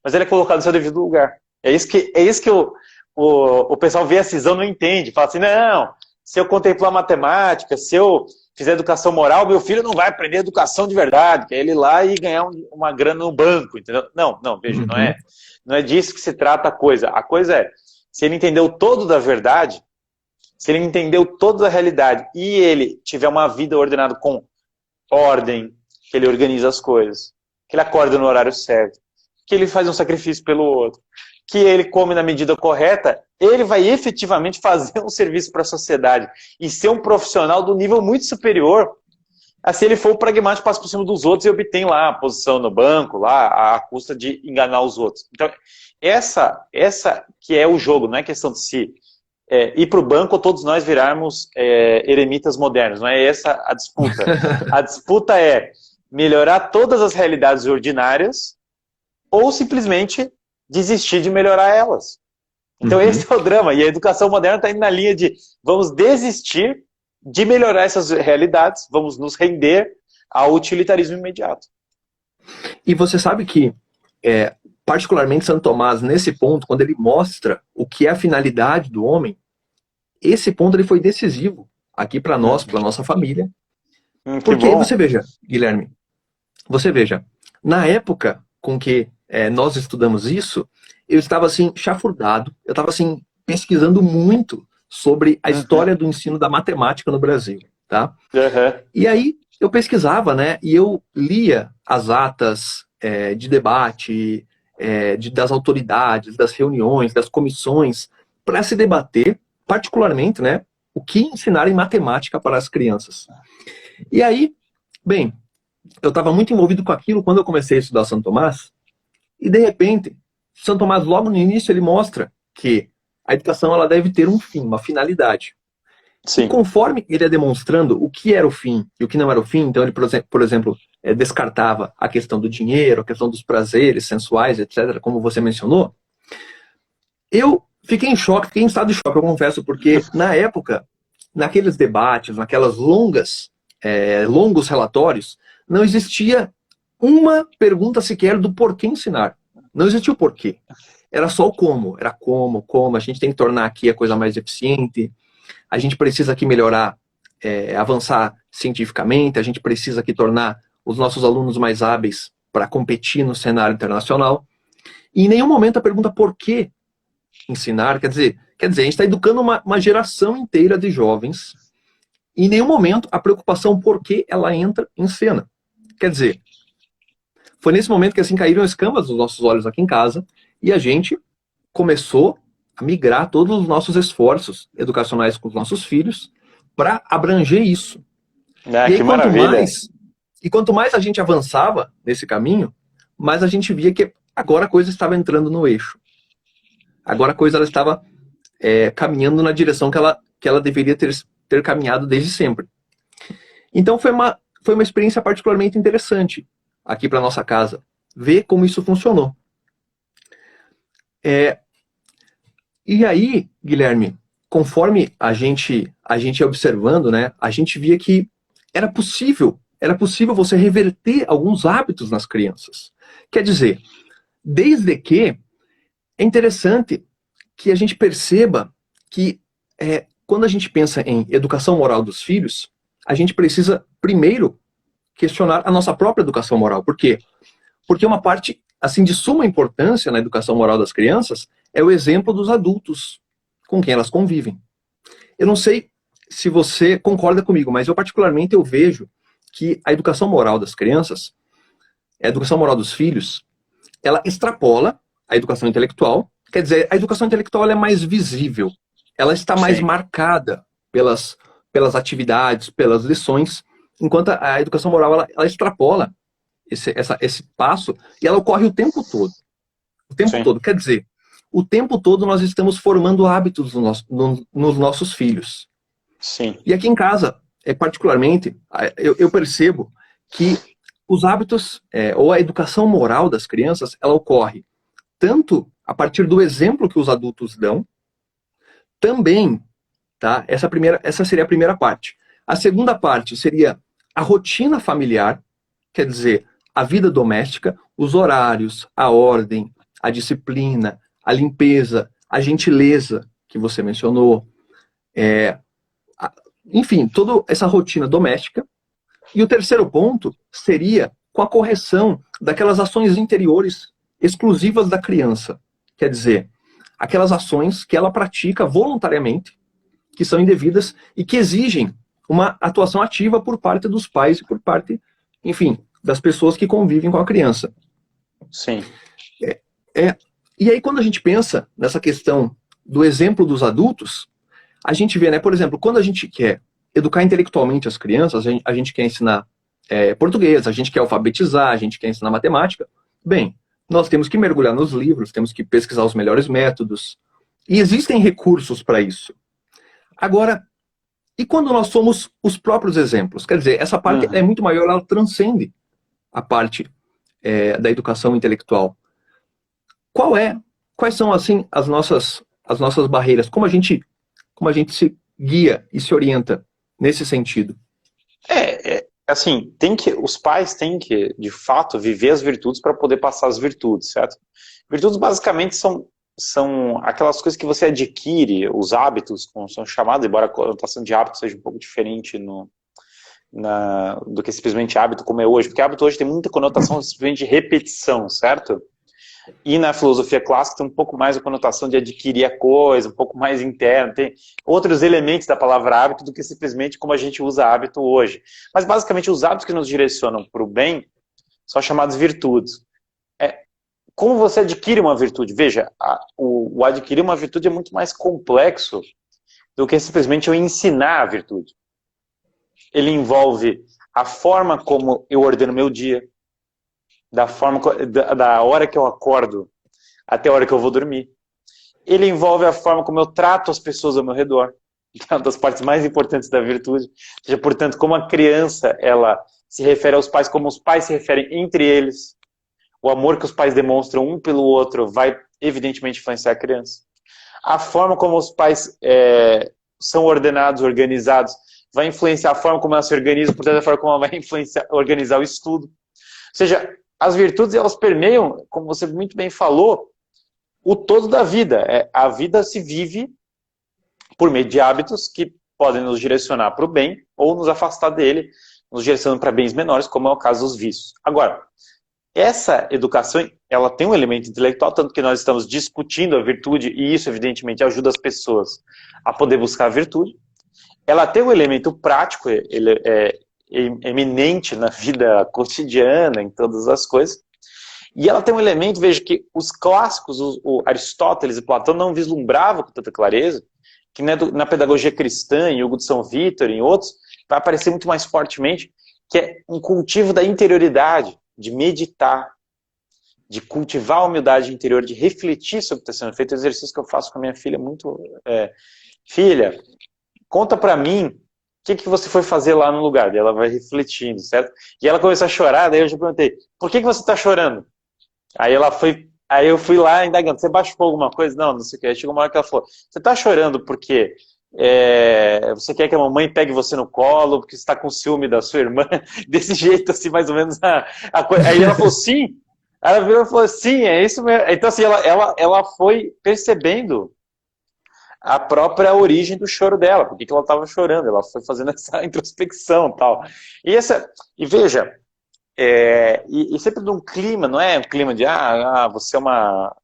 mas ela é colocada no seu devido lugar. É isso que o pessoal vê a cisão, não entende. Fala assim, não, se eu contemplar matemática, se eu fizer educação moral, meu filho não vai aprender educação de verdade, que é ele ir lá e ganhar uma grana no banco, entendeu? Não, veja, não é disso que se trata a coisa. A coisa é, se ele entendeu todo da verdade, se ele entendeu toda a realidade e ele tiver uma vida ordenada com ordem, que ele organiza as coisas, que ele acorda no horário certo, que ele faz um sacrifício pelo outro, que ele come na medida correta, ele vai efetivamente fazer um serviço para a sociedade e ser um profissional do nível muito superior a se ele for o pragmático, passa por cima dos outros e obtém lá a posição no banco, lá à custa de enganar os outros. Então, essa que é o jogo, não é questão de se ir para o banco ou todos nós virarmos eremitas modernos, não é essa a disputa. A disputa é melhorar todas as realidades ordinárias ou simplesmente desistir de melhorar elas. Então esse é o drama, e a educação moderna está indo na linha de vamos desistir de melhorar essas realidades, vamos nos render ao utilitarismo imediato. E você sabe que, particularmente Santo Tomás, nesse ponto, quando ele mostra o que é a finalidade do homem, esse ponto ele foi decisivo aqui para nós, para nossa família. Porque você veja, Guilherme, na época com que nós estudamos isso, eu estava assim, chafurdado, eu estava assim, pesquisando muito sobre a história do ensino da matemática no Brasil, tá? E aí eu pesquisava, né, e eu lia as atas de debate, das autoridades, das reuniões, das comissões, para se debater, particularmente, né, o que ensinar em matemática para as crianças. E aí, bem, eu estava muito envolvido com aquilo quando eu comecei a estudar Santo Tomás, e de repente, Santo Tomás, logo no início, ele mostra que a educação ela deve ter um fim, uma finalidade. Sim. E conforme ele ia demonstrando o que era o fim e o que não era o fim, então ele, por exemplo, descartava a questão do dinheiro, a questão dos prazeres sensuais, etc., como você mencionou, eu fiquei em choque, fiquei em estado de choque, eu confesso, porque na época, naqueles debates, naquelas longos relatórios, não existia uma pergunta sequer do porquê ensinar. Não existia o porquê. Era só o como. Era como. A gente tem que tornar aqui a coisa mais eficiente. A gente precisa aqui melhorar, avançar cientificamente. A gente precisa aqui tornar os nossos alunos mais hábeis para competir no cenário internacional. E em nenhum momento a pergunta por que ensinar. Quer dizer, a gente está educando uma geração inteira de jovens. E em nenhum momento a preocupação por que ela entra em cena. Quer dizer, foi nesse momento que assim caíram escamas dos nossos olhos aqui em casa e a gente começou a migrar todos os nossos esforços educacionais com os nossos filhos para abranger isso. E aí, que maravilha! Quanto mais a gente avançava nesse caminho, mais a gente via que agora a coisa estava entrando no eixo. Agora a coisa ela estava caminhando na direção que ela deveria ter caminhado desde sempre. Então foi uma experiência particularmente interessante aqui para nossa casa, ver como isso funcionou. E aí, Guilherme, conforme a gente ia observando, né, a gente via que era possível você reverter alguns hábitos nas crianças. Quer dizer, desde que é interessante que a gente perceba que quando a gente pensa em educação moral dos filhos, a gente precisa primeiro questionar a nossa própria educação moral. Por quê? Porque uma parte assim, de suma importância na educação moral das crianças é o exemplo dos adultos com quem elas convivem. Eu não sei se você concorda comigo, mas particularmente eu vejo que a educação moral das crianças, a educação moral dos filhos, ela extrapola a educação intelectual. Quer dizer, a educação intelectual ela é mais visível, ela está mais marcada pelas atividades, pelas lições, enquanto a educação moral ela extrapola esse passo e ela ocorre o tempo todo. O tempo todo. Quer dizer, o tempo todo nós estamos formando hábitos nos nossos filhos. Sim. E aqui em casa, particularmente, eu percebo que os hábitos, ou a educação moral das crianças, ela ocorre tanto a partir do exemplo que os adultos dão, também, tá? Essa seria a primeira parte. A segunda parte seria a rotina familiar, quer dizer, a vida doméstica, os horários, a ordem, a disciplina, a limpeza, a gentileza que você mencionou, enfim, toda essa rotina doméstica. E o terceiro ponto seria com a correção daquelas ações interiores exclusivas da criança. Quer dizer, aquelas ações que ela pratica voluntariamente, que são indevidas e que exigem uma atuação ativa por parte dos pais e por parte, enfim, das pessoas que convivem com a criança. Sim. E aí, quando a gente pensa nessa questão do exemplo dos adultos, a gente vê, né, por exemplo, quando a gente quer educar intelectualmente as crianças, a gente quer ensinar português, a gente quer alfabetizar, a gente quer ensinar matemática, bem, nós temos que mergulhar nos livros, temos que pesquisar os melhores métodos, e existem recursos para isso. Agora, e quando nós somos os próprios exemplos? Quer dizer, essa parte é muito maior, ela transcende a parte da educação intelectual. Quais são, assim, as nossas barreiras? Como a gente se guia e se orienta nesse sentido? Assim, os pais têm que, de fato, viver as virtudes para poder passar as virtudes, certo? Virtudes, basicamente, são aquelas coisas que você adquire, os hábitos, como são chamados, embora a conotação de hábito seja um pouco diferente do que simplesmente hábito, como é hoje, porque hábito hoje tem muita conotação simplesmente de repetição, certo? E na filosofia clássica tem um pouco mais a conotação de adquirir a coisa, um pouco mais interno, tem outros elementos da palavra hábito do que simplesmente como a gente usa hábito hoje. Mas basicamente os hábitos que nos direcionam para o bem são chamados virtudes. Como você adquire uma virtude? Veja, o adquirir uma virtude é muito mais complexo do que simplesmente eu ensinar a virtude. Ele envolve a forma como eu ordeno meu dia, da hora que eu acordo até a hora que eu vou dormir. Ele envolve a forma como eu trato as pessoas ao meu redor, que é uma das partes mais importantes da virtude. Ou seja, portanto, como a criança ela se refere aos pais, como os pais se referem entre eles. O amor que os pais demonstram um pelo outro vai, evidentemente, influenciar a criança. A forma como os pais são ordenados, organizados, vai influenciar a forma como ela se organiza, portanto, a forma como ela vai organizar o estudo. Ou seja, as virtudes, elas permeiam, como você muito bem falou, o todo da vida. A vida se vive por meio de hábitos que podem nos direcionar para o bem ou nos afastar dele, nos direcionando para bens menores, como é o caso dos vícios. Agora, essa educação, ela tem um elemento intelectual, tanto que nós estamos discutindo a virtude, e isso, evidentemente, ajuda as pessoas a poder buscar a virtude. Ela tem um elemento prático, ele é eminente na vida cotidiana, em todas as coisas. E ela tem um elemento, veja, que os clássicos, o Aristóteles e Platão não vislumbravam com tanta clareza, que na pedagogia cristã, em Hugo de São Vítor e em outros, vai aparecer muito mais fortemente, que é um cultivo da interioridade, de meditar, de cultivar a humildade interior, de refletir sobre o que está sendo feito. O exercício que eu faço com a minha filha muito... filha, conta pra mim o que você foi fazer lá no lugar. E ela vai refletindo, certo? E ela começou a chorar, daí eu já perguntei, por que você está chorando? Aí eu fui lá indagando, você baixou alguma coisa? Não, não sei o que. Aí chegou uma hora que ela falou, você está chorando porque você quer que a mamãe pegue você no colo, porque você está com ciúme da sua irmã? Desse jeito, assim, mais ou menos a coisa. Aí ela falou, sim. Ela virou e falou, sim, é isso mesmo. Então, assim, ela foi percebendo a própria origem do choro dela, por que ela estava chorando, ela foi fazendo essa introspecção e tal. E veja, e sempre num clima, não é um clima de, você é uma...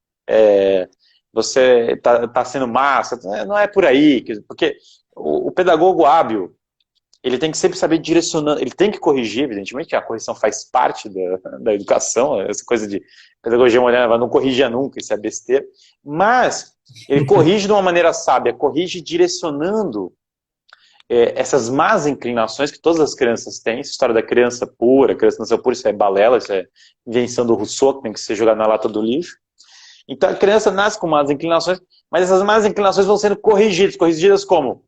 você tá sendo massa, não é por aí, porque o pedagogo hábil, ele tem que sempre saber direcionar, ele tem que corrigir, evidentemente, que a correção faz parte da educação, essa coisa de pedagogia moderna, não corrija nunca, isso é besteira, mas ele corrige de uma maneira sábia, corrige direcionando essas más inclinações que todas as crianças têm. Essa história da criança pura, criança nasceu pura, isso é balela, isso é invenção do Rousseau, que tem que ser jogado na lata do lixo. Então a criança nasce com más inclinações, mas essas más inclinações vão sendo corrigidas como?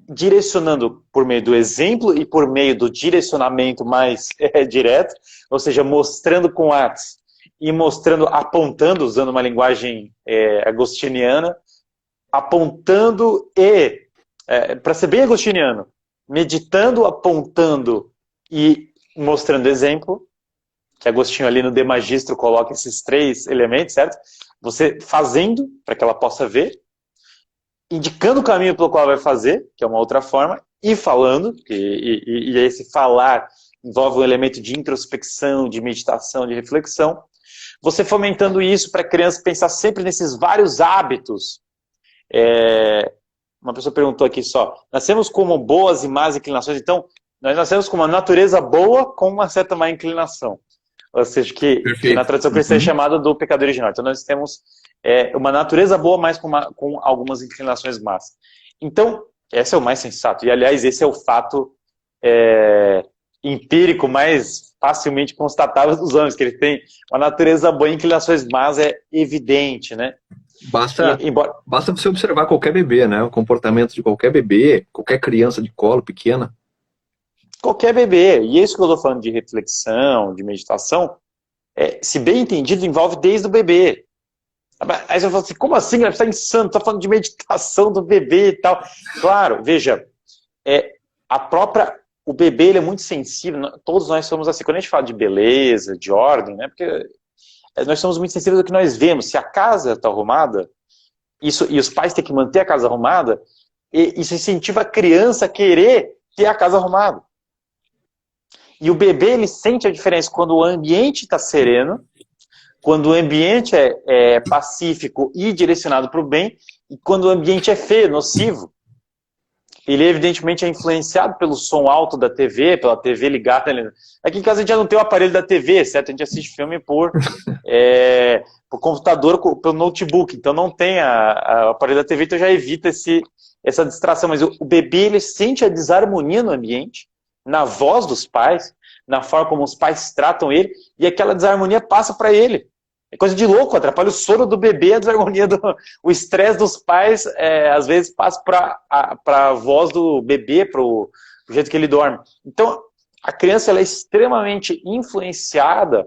Direcionando por meio do exemplo e por meio do direcionamento mais direto, ou seja, mostrando com atos e mostrando, apontando, usando uma linguagem agostiniana, apontando para ser bem agostiniano, meditando, apontando e mostrando exemplo, que Agostinho ali no De Magistro coloca esses três elementos, certo? Você fazendo, para que ela possa ver, indicando o caminho pelo qual vai fazer, que é uma outra forma, e falando, e esse falar envolve um elemento de introspecção, de meditação, de reflexão. Você fomentando isso para a criança pensar sempre nesses vários hábitos. Uma pessoa perguntou aqui só, nascemos como boas e más inclinações, então nós nascemos com uma natureza boa com uma certa má inclinação. Ou seja, que na tradição cristã é chamada do pecado original. Então nós temos uma natureza boa, mas com algumas inclinações más. Então, esse é o mais sensato. E, aliás, esse é o fato empírico mais facilmente constatável dos homens, que eles têm uma natureza boa e inclinações más é evidente, né? Basta você observar qualquer bebê, né? O comportamento de qualquer bebê, qualquer criança de colo pequena. Qualquer bebê. E isso que eu estou falando de reflexão, de meditação, se bem entendido, envolve desde o bebê. Aí você fala assim, como assim? Você está insano, está falando de meditação do bebê e tal. Claro, veja, o bebê ele é muito sensível, todos nós somos assim. Quando a gente fala de beleza, de ordem, né? Porque nós somos muito sensíveis ao que nós vemos. Se a casa está arrumada, e os pais têm que manter a casa arrumada, isso incentiva a criança a querer ter a casa arrumada. E o bebê, ele sente a diferença quando o ambiente está sereno, quando o ambiente é pacífico e direcionado para o bem, e quando o ambiente é feio, nocivo. Ele, evidentemente, é influenciado pelo som alto da TV, pela TV ligada. Aqui em casa a gente já não tem o aparelho da TV, certo? A gente assiste filme por computador, pelo notebook. Então não tem o aparelho da TV, então já evita essa distração. Mas o bebê, ele sente a desarmonia no ambiente, na voz dos pais, na forma como os pais tratam ele, e aquela desarmonia passa para ele. É coisa de louco, atrapalha o sono do bebê, a desarmonia, o estresse dos pais, às vezes passa para a voz do bebê, para o jeito que ele dorme. Então, a criança ela é extremamente influenciada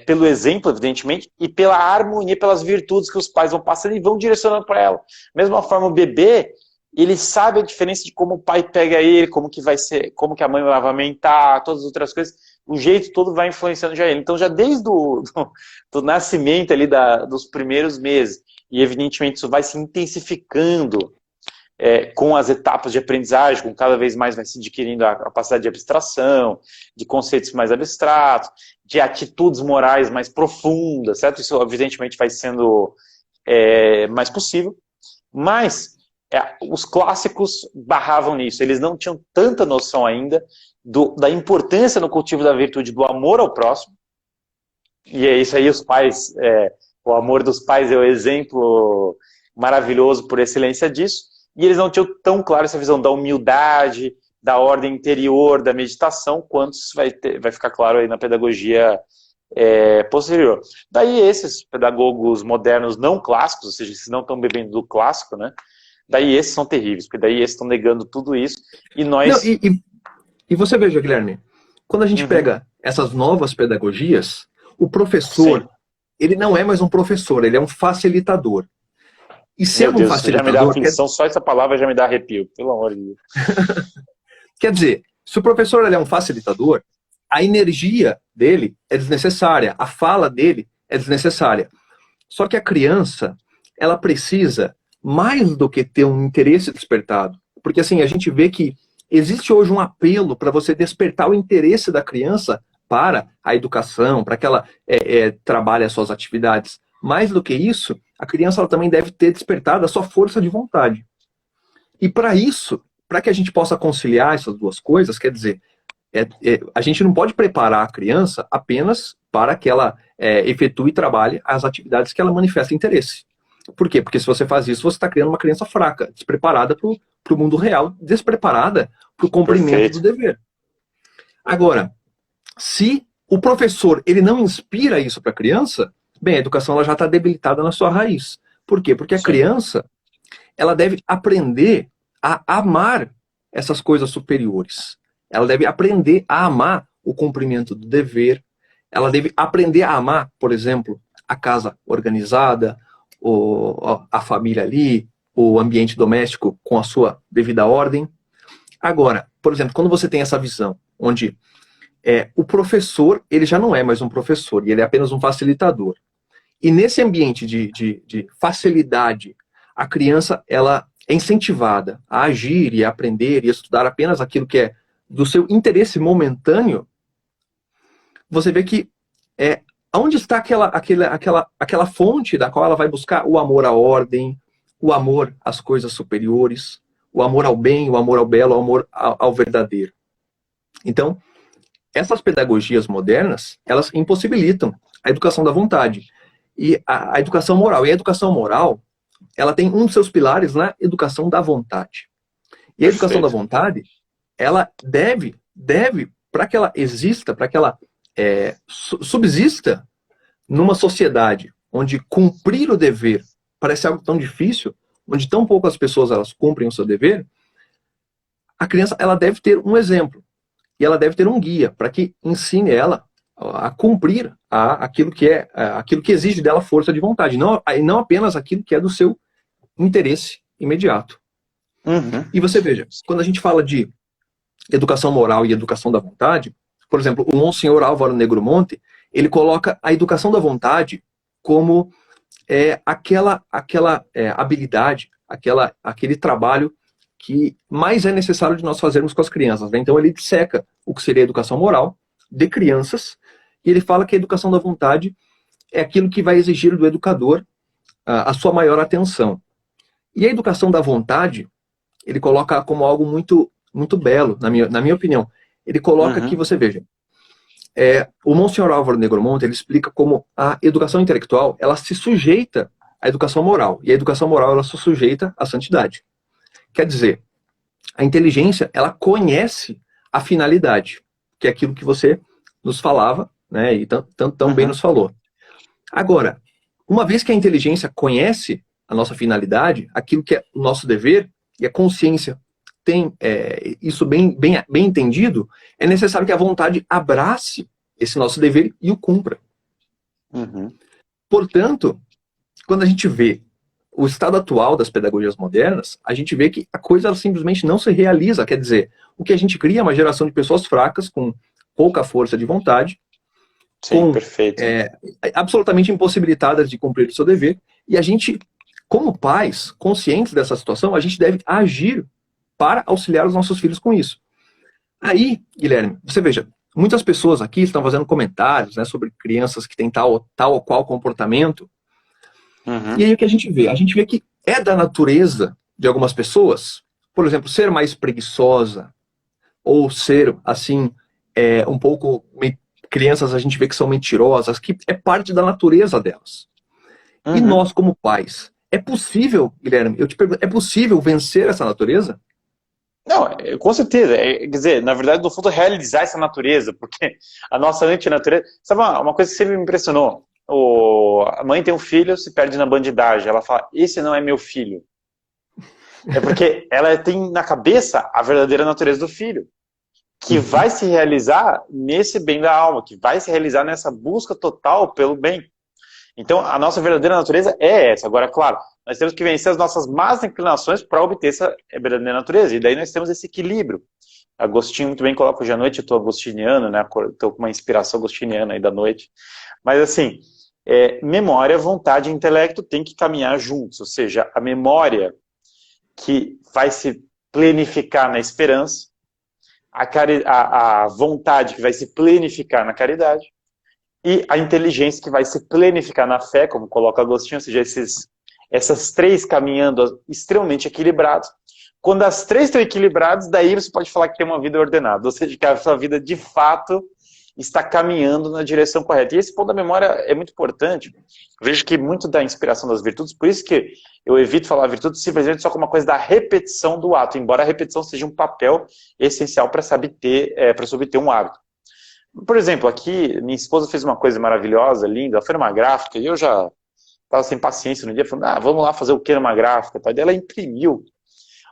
pelo exemplo, evidentemente, e pela harmonia, pelas virtudes que os pais vão passando e vão direcionando para ela. Da mesma forma, o bebê, ele sabe a diferença de como o pai pega ele, como que vai ser, como que a mãe vai amamentar, todas as outras coisas. O jeito todo vai influenciando já ele. Então, já desde do nascimento ali dos primeiros meses, e evidentemente isso vai se intensificando com as etapas de aprendizagem, com cada vez mais vai se adquirindo a capacidade de abstração, de conceitos mais abstratos, de atitudes morais mais profundas, certo? Isso evidentemente vai sendo mais possível, mas os clássicos barravam nisso, eles não tinham tanta noção ainda da importância no cultivo da virtude do amor ao próximo, e é isso aí, os pais, o amor dos pais é o exemplo maravilhoso por excelência disso, e eles não tinham tão claro essa visão da humildade, da ordem interior, da meditação, quanto isso vai ficar claro aí na pedagogia posterior. Daí esses pedagogos modernos não clássicos, ou seja, esses não estão bebendo do clássico, né? Daí esses são terríveis, porque daí esses estão negando tudo isso, e nós... Não, e você veja, Guilherme, quando a gente pega essas novas pedagogias, o professor, Sim. ele não é mais um professor, ele é um facilitador. E ser Meu Deus, facilitador... já me dá aflição, só essa palavra já me dá arrepio, pelo amor de Deus. Quer dizer, se o professor ele é um facilitador, a energia dele é desnecessária, a fala dele é desnecessária. Só que a criança, ela precisa mais do que ter um interesse despertado. Porque assim, a gente vê que existe hoje um apelo para você despertar o interesse da criança para a educação, para que ela trabalhe as suas atividades. Mais do que isso, a criança ela também deve ter despertado a sua força de vontade. E para isso, para que a gente possa conciliar essas duas coisas, quer dizer, a gente não pode preparar a criança apenas para que ela efetue e trabalhe as atividades que ela manifesta interesse. Por quê? Porque se você faz isso, você está criando uma criança fraca, despreparada para o mundo real, despreparada para o cumprimento do dever. Agora, se o professor ele não inspira isso para a criança, bem, a educação ela já está debilitada na sua raiz. Por quê? Porque a criança ela deve aprender a amar essas coisas superiores. Ela deve aprender a amar o cumprimento do dever. Ela deve aprender a amar, por exemplo, a casa organizada, a família ali, o ambiente doméstico com a sua devida ordem. Agora, por exemplo, quando você tem essa visão, onde o professor, ele já não é mais um professor, e ele é apenas um facilitador. E nesse ambiente de facilidade, a criança ela é incentivada a agir e a aprender e a estudar apenas aquilo que é do seu interesse momentâneo, você vê que onde está aquela fonte da qual ela vai buscar o amor à ordem, o amor às coisas superiores, o amor ao bem, o amor ao belo, o amor ao verdadeiro. Então, essas pedagogias modernas, elas impossibilitam a educação da vontade e a educação moral. E a educação moral, ela tem um dos seus pilares na educação da vontade. E a educação da vontade, ela deve para que ela exista, para que ela subsista numa sociedade onde cumprir o dever parece algo tão difícil, onde tão poucas pessoas elas cumprem o seu dever, a criança ela deve ter um exemplo. E ela deve ter um guia para que ensine ela a cumprir aquilo que exige dela força de vontade, não apenas aquilo que é do seu interesse imediato. Uhum. E você veja, quando a gente fala de educação moral e educação da vontade, por exemplo, o Monsenhor Álvaro Negromonte, ele coloca a educação da vontade como aquela habilidade, aquele trabalho que mais é necessário de nós fazermos com as crianças. Né? Então ele disseca o que seria a educação moral de crianças, e ele fala que a educação da vontade é aquilo que vai exigir do educador a sua maior atenção. E a educação da vontade, ele coloca como algo muito, muito belo, na minha opinião. Ele coloca que, você veja, o Monsenhor Álvaro Negromonte, ele explica como a educação intelectual, ela se sujeita à educação moral, e a educação moral, ela se sujeita à santidade. Quer dizer, a inteligência, ela conhece a finalidade, que é aquilo que você nos falava, né, e tão bem nos falou. Agora, uma vez que a inteligência conhece a nossa finalidade, aquilo que é o nosso dever, e a consciência tem isso bem entendido, é necessário que a vontade abrace esse nosso dever e o cumpra. Portanto, quando a gente vê o estado atual das pedagogias modernas, a gente vê que a coisa ela simplesmente não se realiza. Quer dizer, o que a gente cria é uma geração de pessoas fracas, com pouca força de vontade, perfeito. Absolutamente impossibilitadas de cumprir o seu dever, e a gente, como pais, conscientes dessa situação, a gente deve agir para auxiliar os nossos filhos com isso. Aí, Guilherme, você veja, muitas pessoas aqui estão fazendo comentários, né, sobre crianças que têm tal ou qual comportamento. E aí o que a gente vê? A gente vê que é da natureza de algumas pessoas, por exemplo, ser mais preguiçosa, ou ser, assim, um pouco... Crianças a gente vê que são mentirosas, que é parte da natureza delas. E nós, como pais, é possível, Guilherme, eu te pergunto, é possível vencer essa natureza? Não, com certeza. Quer dizer, na verdade, no fundo, realizar essa natureza, porque a nossa antinatureza... Sabe uma coisa que sempre me impressionou? A mãe tem um filho, se perde na bandidagem. Ela fala, esse não é meu filho. É porque ela tem na cabeça a verdadeira natureza do filho, que vai se realizar nesse bem da alma, que vai se realizar nessa busca total pelo bem. Então, a nossa verdadeira natureza é essa. Agora, claro, nós temos que vencer as nossas más inclinações para obter essa verdadeira natureza. E daí nós temos esse equilíbrio. Agostinho muito bem coloca hoje à noite, eu estou agostiniano, né? Estou com uma inspiração agostiniana aí da noite. Mas assim, memória, vontade e intelecto têm que caminhar juntos. Ou seja, a memória que vai se plenificar na esperança, a vontade que vai se plenificar na caridade, e a inteligência que vai se plenificar na fé, como coloca Agostinho, ou seja, essas três caminhando extremamente equilibrados. Quando as três estão equilibradas, daí você pode falar que tem uma vida ordenada, ou seja, que a sua vida de fato está caminhando na direção correta. E esse ponto da memória é muito importante. Eu vejo que muito da inspiração das virtudes, por isso que eu evito falar virtude simplesmente só como uma coisa da repetição do ato, embora a repetição seja um papel essencial para subter um hábito. Por exemplo, aqui, minha esposa fez uma coisa maravilhosa, linda, ela foi numa gráfica, e eu já estava sem paciência no dia, falando, vamos lá fazer o que numa gráfica? Daí ela imprimiu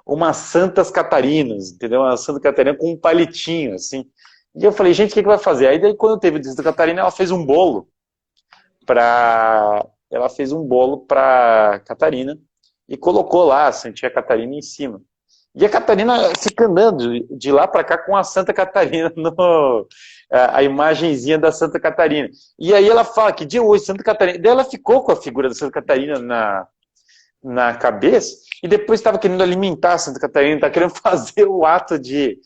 umas Santas Catarinas, entendeu? Uma Santa Catarina com um palitinho, assim. E eu falei, gente, o que vai fazer? Aí, daí, quando teve o dia de Santa Catarina, ela fez um bolo para Catarina e colocou lá a Santinha Catarina em cima. E a Catarina fica andando de lá para cá com a Santa Catarina, a imagenzinha da Santa Catarina. E aí ela fala, que dia hoje, Santa Catarina? Daí ela ficou com a figura da Santa Catarina na cabeça, e depois estava querendo alimentar Santa Catarina, está querendo fazer o ato de...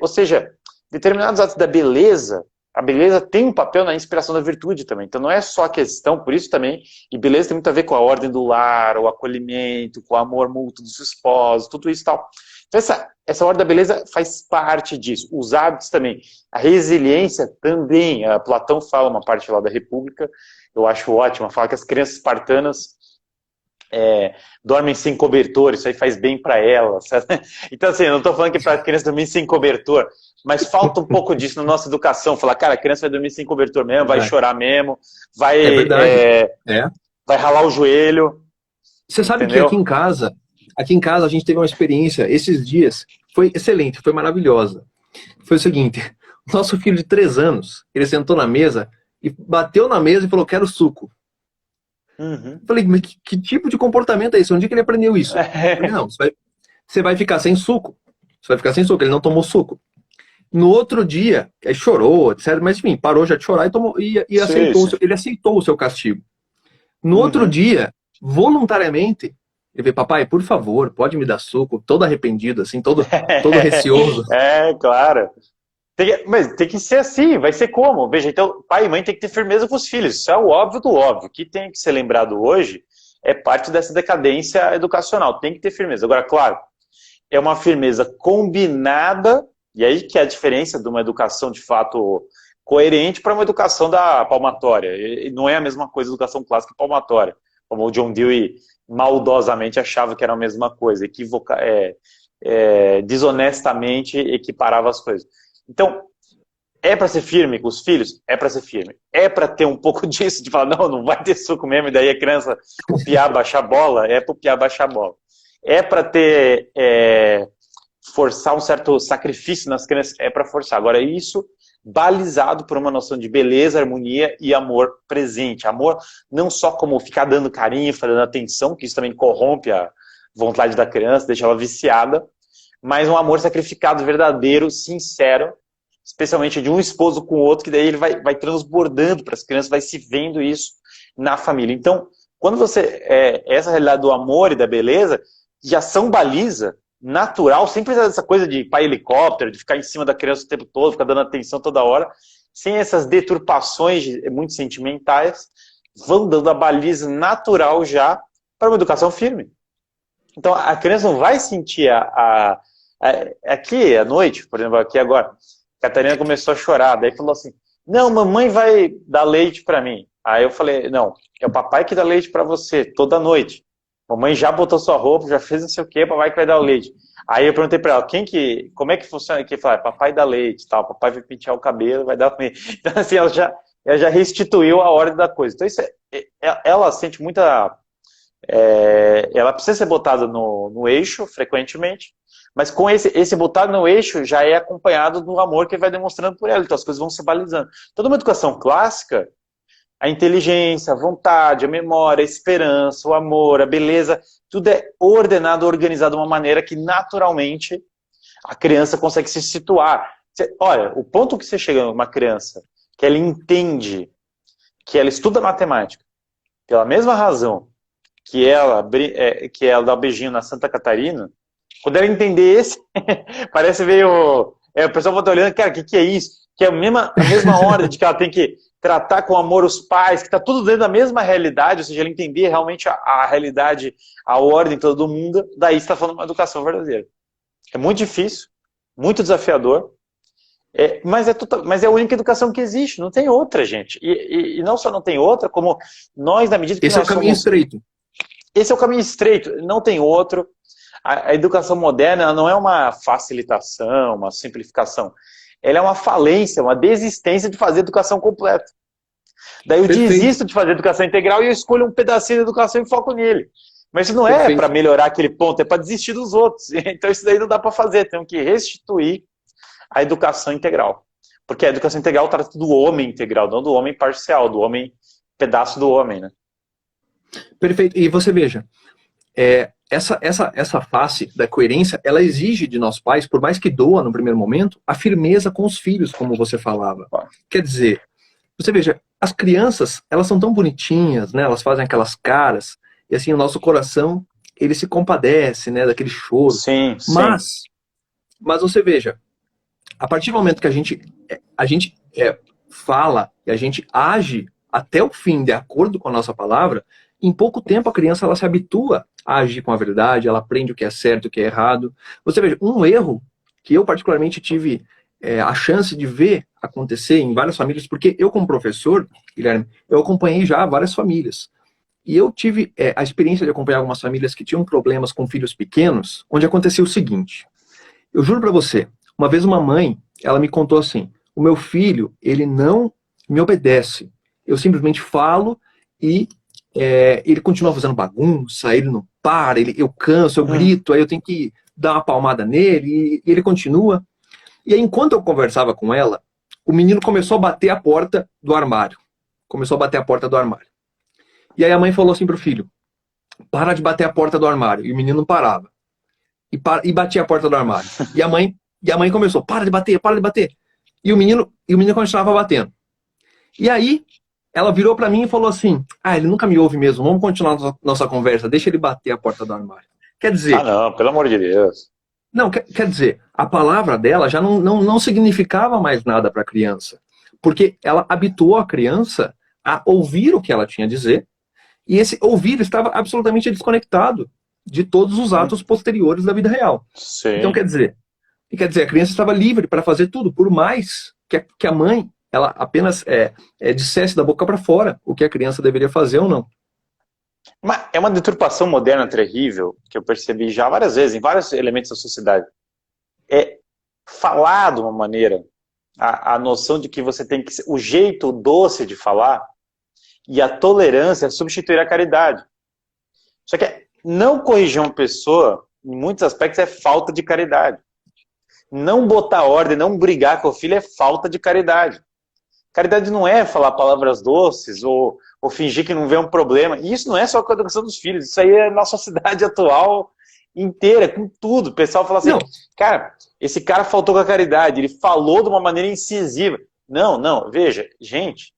ou seja, determinados atos da beleza, a beleza tem um papel na inspiração da virtude também. Então não é só a questão, por isso também, e beleza tem muito a ver com a ordem do lar, o acolhimento, com o amor mútuo dos esposos, tudo isso e tal. Então essa ordem da beleza faz parte disso. Os hábitos também. A resiliência também. Platão fala uma parte lá da República, eu acho ótima, fala que as crianças espartanas dormem sem cobertor, isso aí faz bem para elas. Então assim, eu não estou falando que para a criança dormir sem cobertor, mas falta um pouco disso na nossa educação. Falar, cara, a criança vai dormir sem cobertor mesmo, vai chorar mesmo, vai ralar o joelho. Você sabe que aqui em casa a gente teve uma experiência esses dias, foi excelente, foi maravilhosa. Foi o seguinte, nosso filho de 3 anos, ele sentou na mesa e bateu na mesa e falou, quero suco. Falei, mas que tipo de comportamento é esse? Onde é que ele aprendeu isso? Falei, não, você vai ficar sem suco. Você vai ficar sem suco, ele não tomou suco. No outro dia, aí chorou, etc. Mas enfim, parou já de chorar e aceitou, ele aceitou o seu castigo. No outro dia, voluntariamente, ele veio, papai, por favor, pode me dar suco, todo arrependido, assim, todo receoso. Claro. Mas tem que ser assim, vai ser como? Veja, então, pai e mãe tem que ter firmeza com os filhos, isso é o óbvio do óbvio. O que tem que ser lembrado hoje é parte dessa decadência educacional, tem que ter firmeza. Agora, claro, é uma firmeza combinada, e aí que é a diferença de uma educação de fato coerente para uma educação da palmatória. E não é a mesma coisa educação clássica e palmatória, como o John Dewey maldosamente achava que era a mesma coisa, desonestamente equiparava as coisas. Então, é para ser firme com os filhos? É para ser firme. É para ter um pouco disso, de falar, não vai ter suco mesmo, e daí a criança, o piá baixar a bola, é para o piá baixar a bola. É para ter, forçar um certo sacrifício nas crianças, é para forçar. Agora, isso balizado por uma noção de beleza, harmonia e amor presente. Amor não só como ficar dando carinho, dando atenção, que isso também corrompe a vontade da criança, deixa ela viciada, mas um amor sacrificado, verdadeiro, sincero, especialmente de um esposo com o outro, que daí ele vai transbordando para as crianças, vai se vendo isso na família. Então, quando essa realidade do amor e da beleza, já são baliza natural, sem precisar dessa coisa de pai helicóptero, de ficar em cima da criança o tempo todo, ficar dando atenção toda hora, sem essas deturpações muito sentimentais, vão dando a baliza natural já para uma educação firme. Então, a criança não vai sentir aqui à noite, por exemplo, aqui agora, a Catarina começou a chorar, daí falou assim, não, mamãe vai dar leite para mim. Aí eu falei, não, é o papai que dá leite para você, toda noite. Mamãe já botou sua roupa, já fez não sei o que, papai que vai dar o leite. Aí eu perguntei para ela, como é que funciona aqui? Ele falou, papai dá leite, tal, papai vai pentear o cabelo, vai dar leite. Então assim, ela já restituiu a ordem da coisa. Então isso ela sente muita... ela precisa ser botada no eixo, frequentemente, mas com esse botado no eixo já é acompanhado do amor que ele vai demonstrando por ela, então as coisas vão se balizando. Toda uma educação clássica, a inteligência, a vontade, a memória, a esperança, o amor, a beleza, tudo é ordenado, organizado de uma maneira que naturalmente a criança consegue se situar. Olha, o ponto que você chega numa criança, que ela entende, que ela estuda matemática, pela mesma razão que ela dá um beijinho na Santa Catarina, quando ela entender esse, parece meio... o pessoal vai estar olhando, cara, o que é isso? Que é a mesma hora de que ela tem que tratar com amor os pais, que está tudo dentro da mesma realidade, ou seja, ela entender realmente a realidade, a ordem toda do mundo, daí você está falando de uma educação verdadeira. É muito difícil, muito desafiador, mas é a única educação que existe, não tem outra, gente. E não só não tem outra, como nós, na medida que Esse nós é o caminho estreito. Esse é o caminho estreito, não tem outro. A educação moderna ela não é uma facilitação, uma simplificação. Ela é uma falência, uma desistência de fazer educação completa. Daí eu desisto de fazer educação integral e eu escolho um pedacinho da educação e foco nele. Mas isso não é para melhorar aquele ponto, é para desistir dos outros. Então isso daí não dá para fazer, temos que restituir a educação integral. Porque a educação integral trata do homem integral, não do homem parcial, do homem pedaço do homem, né? Perfeito. E você veja, essa face da coerência, ela exige de nós pais, por mais que doa no primeiro momento, a firmeza com os filhos, como você falava. Quer dizer, você veja, as crianças, elas são tão bonitinhas, né? Elas fazem aquelas caras, e assim, o nosso coração, ele se compadece, né, daquele choro. Sim, sim. Mas você veja, a partir do momento que a gente fala e a gente age até o fim, de acordo com a nossa palavra, em pouco tempo a criança ela se habitua a agir com a verdade, ela aprende o que é certo e o que é errado. Você veja, um erro que eu particularmente tive a chance de ver acontecer em várias famílias, porque eu como professor, Guilherme, eu acompanhei já várias famílias. E eu tive a experiência de acompanhar algumas famílias que tinham problemas com filhos pequenos, onde acontecia o seguinte. Eu juro para você, uma vez uma mãe, ela me contou assim, o meu filho, ele não me obedece. Eu simplesmente falo e ele continua fazendo bagunça, ele não para, eu canso, eu grito, aí eu tenho que dar uma palmada nele e ele continua. E aí, enquanto eu conversava com ela, o menino começou a bater a porta do armário. E aí a mãe falou assim pro filho, para de bater a porta do armário. E o menino não parava. E batia a porta do armário. E a mãe começou, para de bater. E o menino continuava batendo. E aí, ela virou para mim e falou assim, ele nunca me ouve mesmo, vamos continuar nossa conversa, deixa ele bater a porta do armário. Quer dizer... não, pelo amor de Deus. Não, quer dizer, a palavra dela já não significava mais nada para a criança. Porque ela habituou a criança a ouvir o que ela tinha a dizer, e esse ouvir estava absolutamente desconectado de todos os atos posteriores da vida real. Sim. Então, quer dizer, a criança estava livre para fazer tudo, por mais que a mãe ela apenas dissesse da boca para fora o que a criança deveria fazer ou não. É uma deturpação moderna terrível, que eu percebi já várias vezes, em vários elementos da sociedade. É falar de uma maneira, a noção de que você tem que... O jeito doce de falar e a tolerância substituir a caridade. Só que não corrigir uma pessoa, em muitos aspectos, é falta de caridade. Não botar ordem, não brigar com o filho é falta de caridade. Caridade não é falar palavras doces ou fingir que não vê um problema. E isso não é só com a educação dos filhos, isso aí é na sociedade atual inteira, com tudo. O pessoal fala assim, cara, esse cara faltou com a caridade, ele falou de uma maneira incisiva. Não, veja, gente,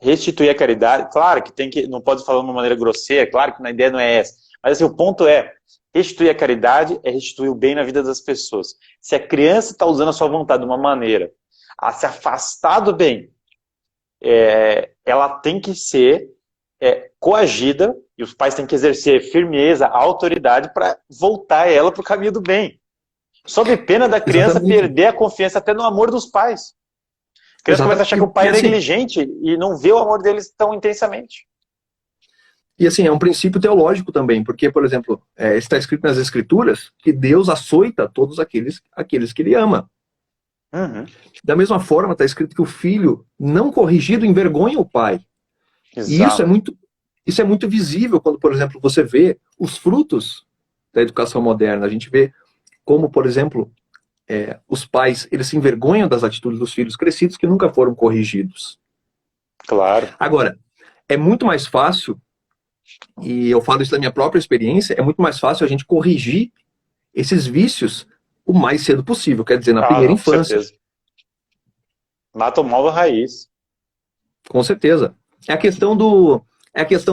restituir a caridade, claro que não pode falar de uma maneira grosseira, claro que a ideia não é essa. Mas assim, o ponto é, restituir a caridade é restituir o bem na vida das pessoas. Se a criança está usando a sua vontade de uma maneira a se afastar do bem, ela tem que ser coagida, e os pais têm que exercer firmeza, autoridade para voltar ela para o caminho do bem. Sob pena da criança perder a confiança até no amor dos pais. A criança começa a achar que o pai é negligente e não vê o amor deles tão intensamente. E assim, é um princípio teológico também, porque, por exemplo, está escrito nas Escrituras que Deus açoita todos aqueles que Ele ama. Uhum. Da mesma forma, está escrito que o filho não corrigido envergonha o pai. Exato. E isso é muito visível quando, por exemplo, você vê os frutos da educação moderna. A gente vê como, por exemplo, os pais eles se envergonham das atitudes dos filhos crescidos que nunca foram corrigidos. Claro. Agora, é muito mais fácil, e eu falo isso da minha própria experiência, é muito mais fácil a gente corrigir esses vícios o mais cedo possível, quer dizer, na primeira infância. Com certeza. Mata o mal da raiz. Com certeza. É a questão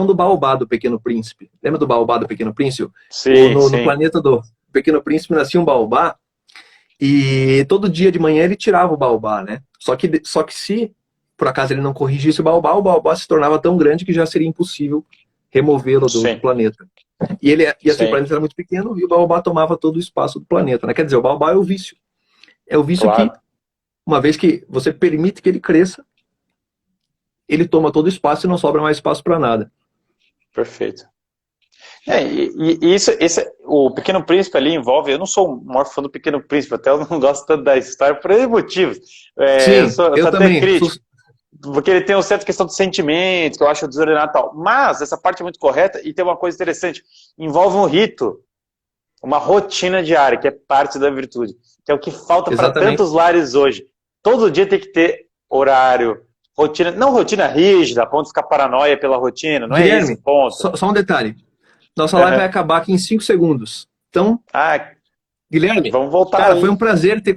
do baobá do Pequeno Príncipe. Lembra do baobá do Pequeno Príncipe? Sim, no planeta do Pequeno Príncipe nascia um baobá e todo dia de manhã ele tirava o baobá, né? Só que se por acaso ele não corrigisse o baobá se tornava tão grande que já seria impossível removê-lo do planeta. E assim, o planeta era muito pequeno e o baobá tomava todo o espaço do planeta, né? Quer dizer, o baobá é o vício. É o vício que, uma vez que você permite que ele cresça, ele toma todo o espaço e não sobra mais espaço para nada. Perfeito. O Pequeno Príncipe ali envolve... Eu não sou o maior fã do Pequeno Príncipe, até eu não gosto tanto da história por esses motivos. Sim, eu sou também. Até crítico. Porque ele tem uma certa questão de sentimentos, que eu acho desordenado e tal. Mas essa parte é muito correta e tem uma coisa interessante. Envolve um rito, uma rotina diária, que é parte da virtude. Que é o que falta para tantos lares hoje. Todo dia tem que ter horário, rotina. Não rotina rígida, a ponto de ficar paranoia pela rotina. Não Guilherme, é esse ponto. Só um detalhe. Nossa live vai acabar aqui em 5 segundos. Então, Guilherme, vamos voltar cara, aí. Foi um prazer ter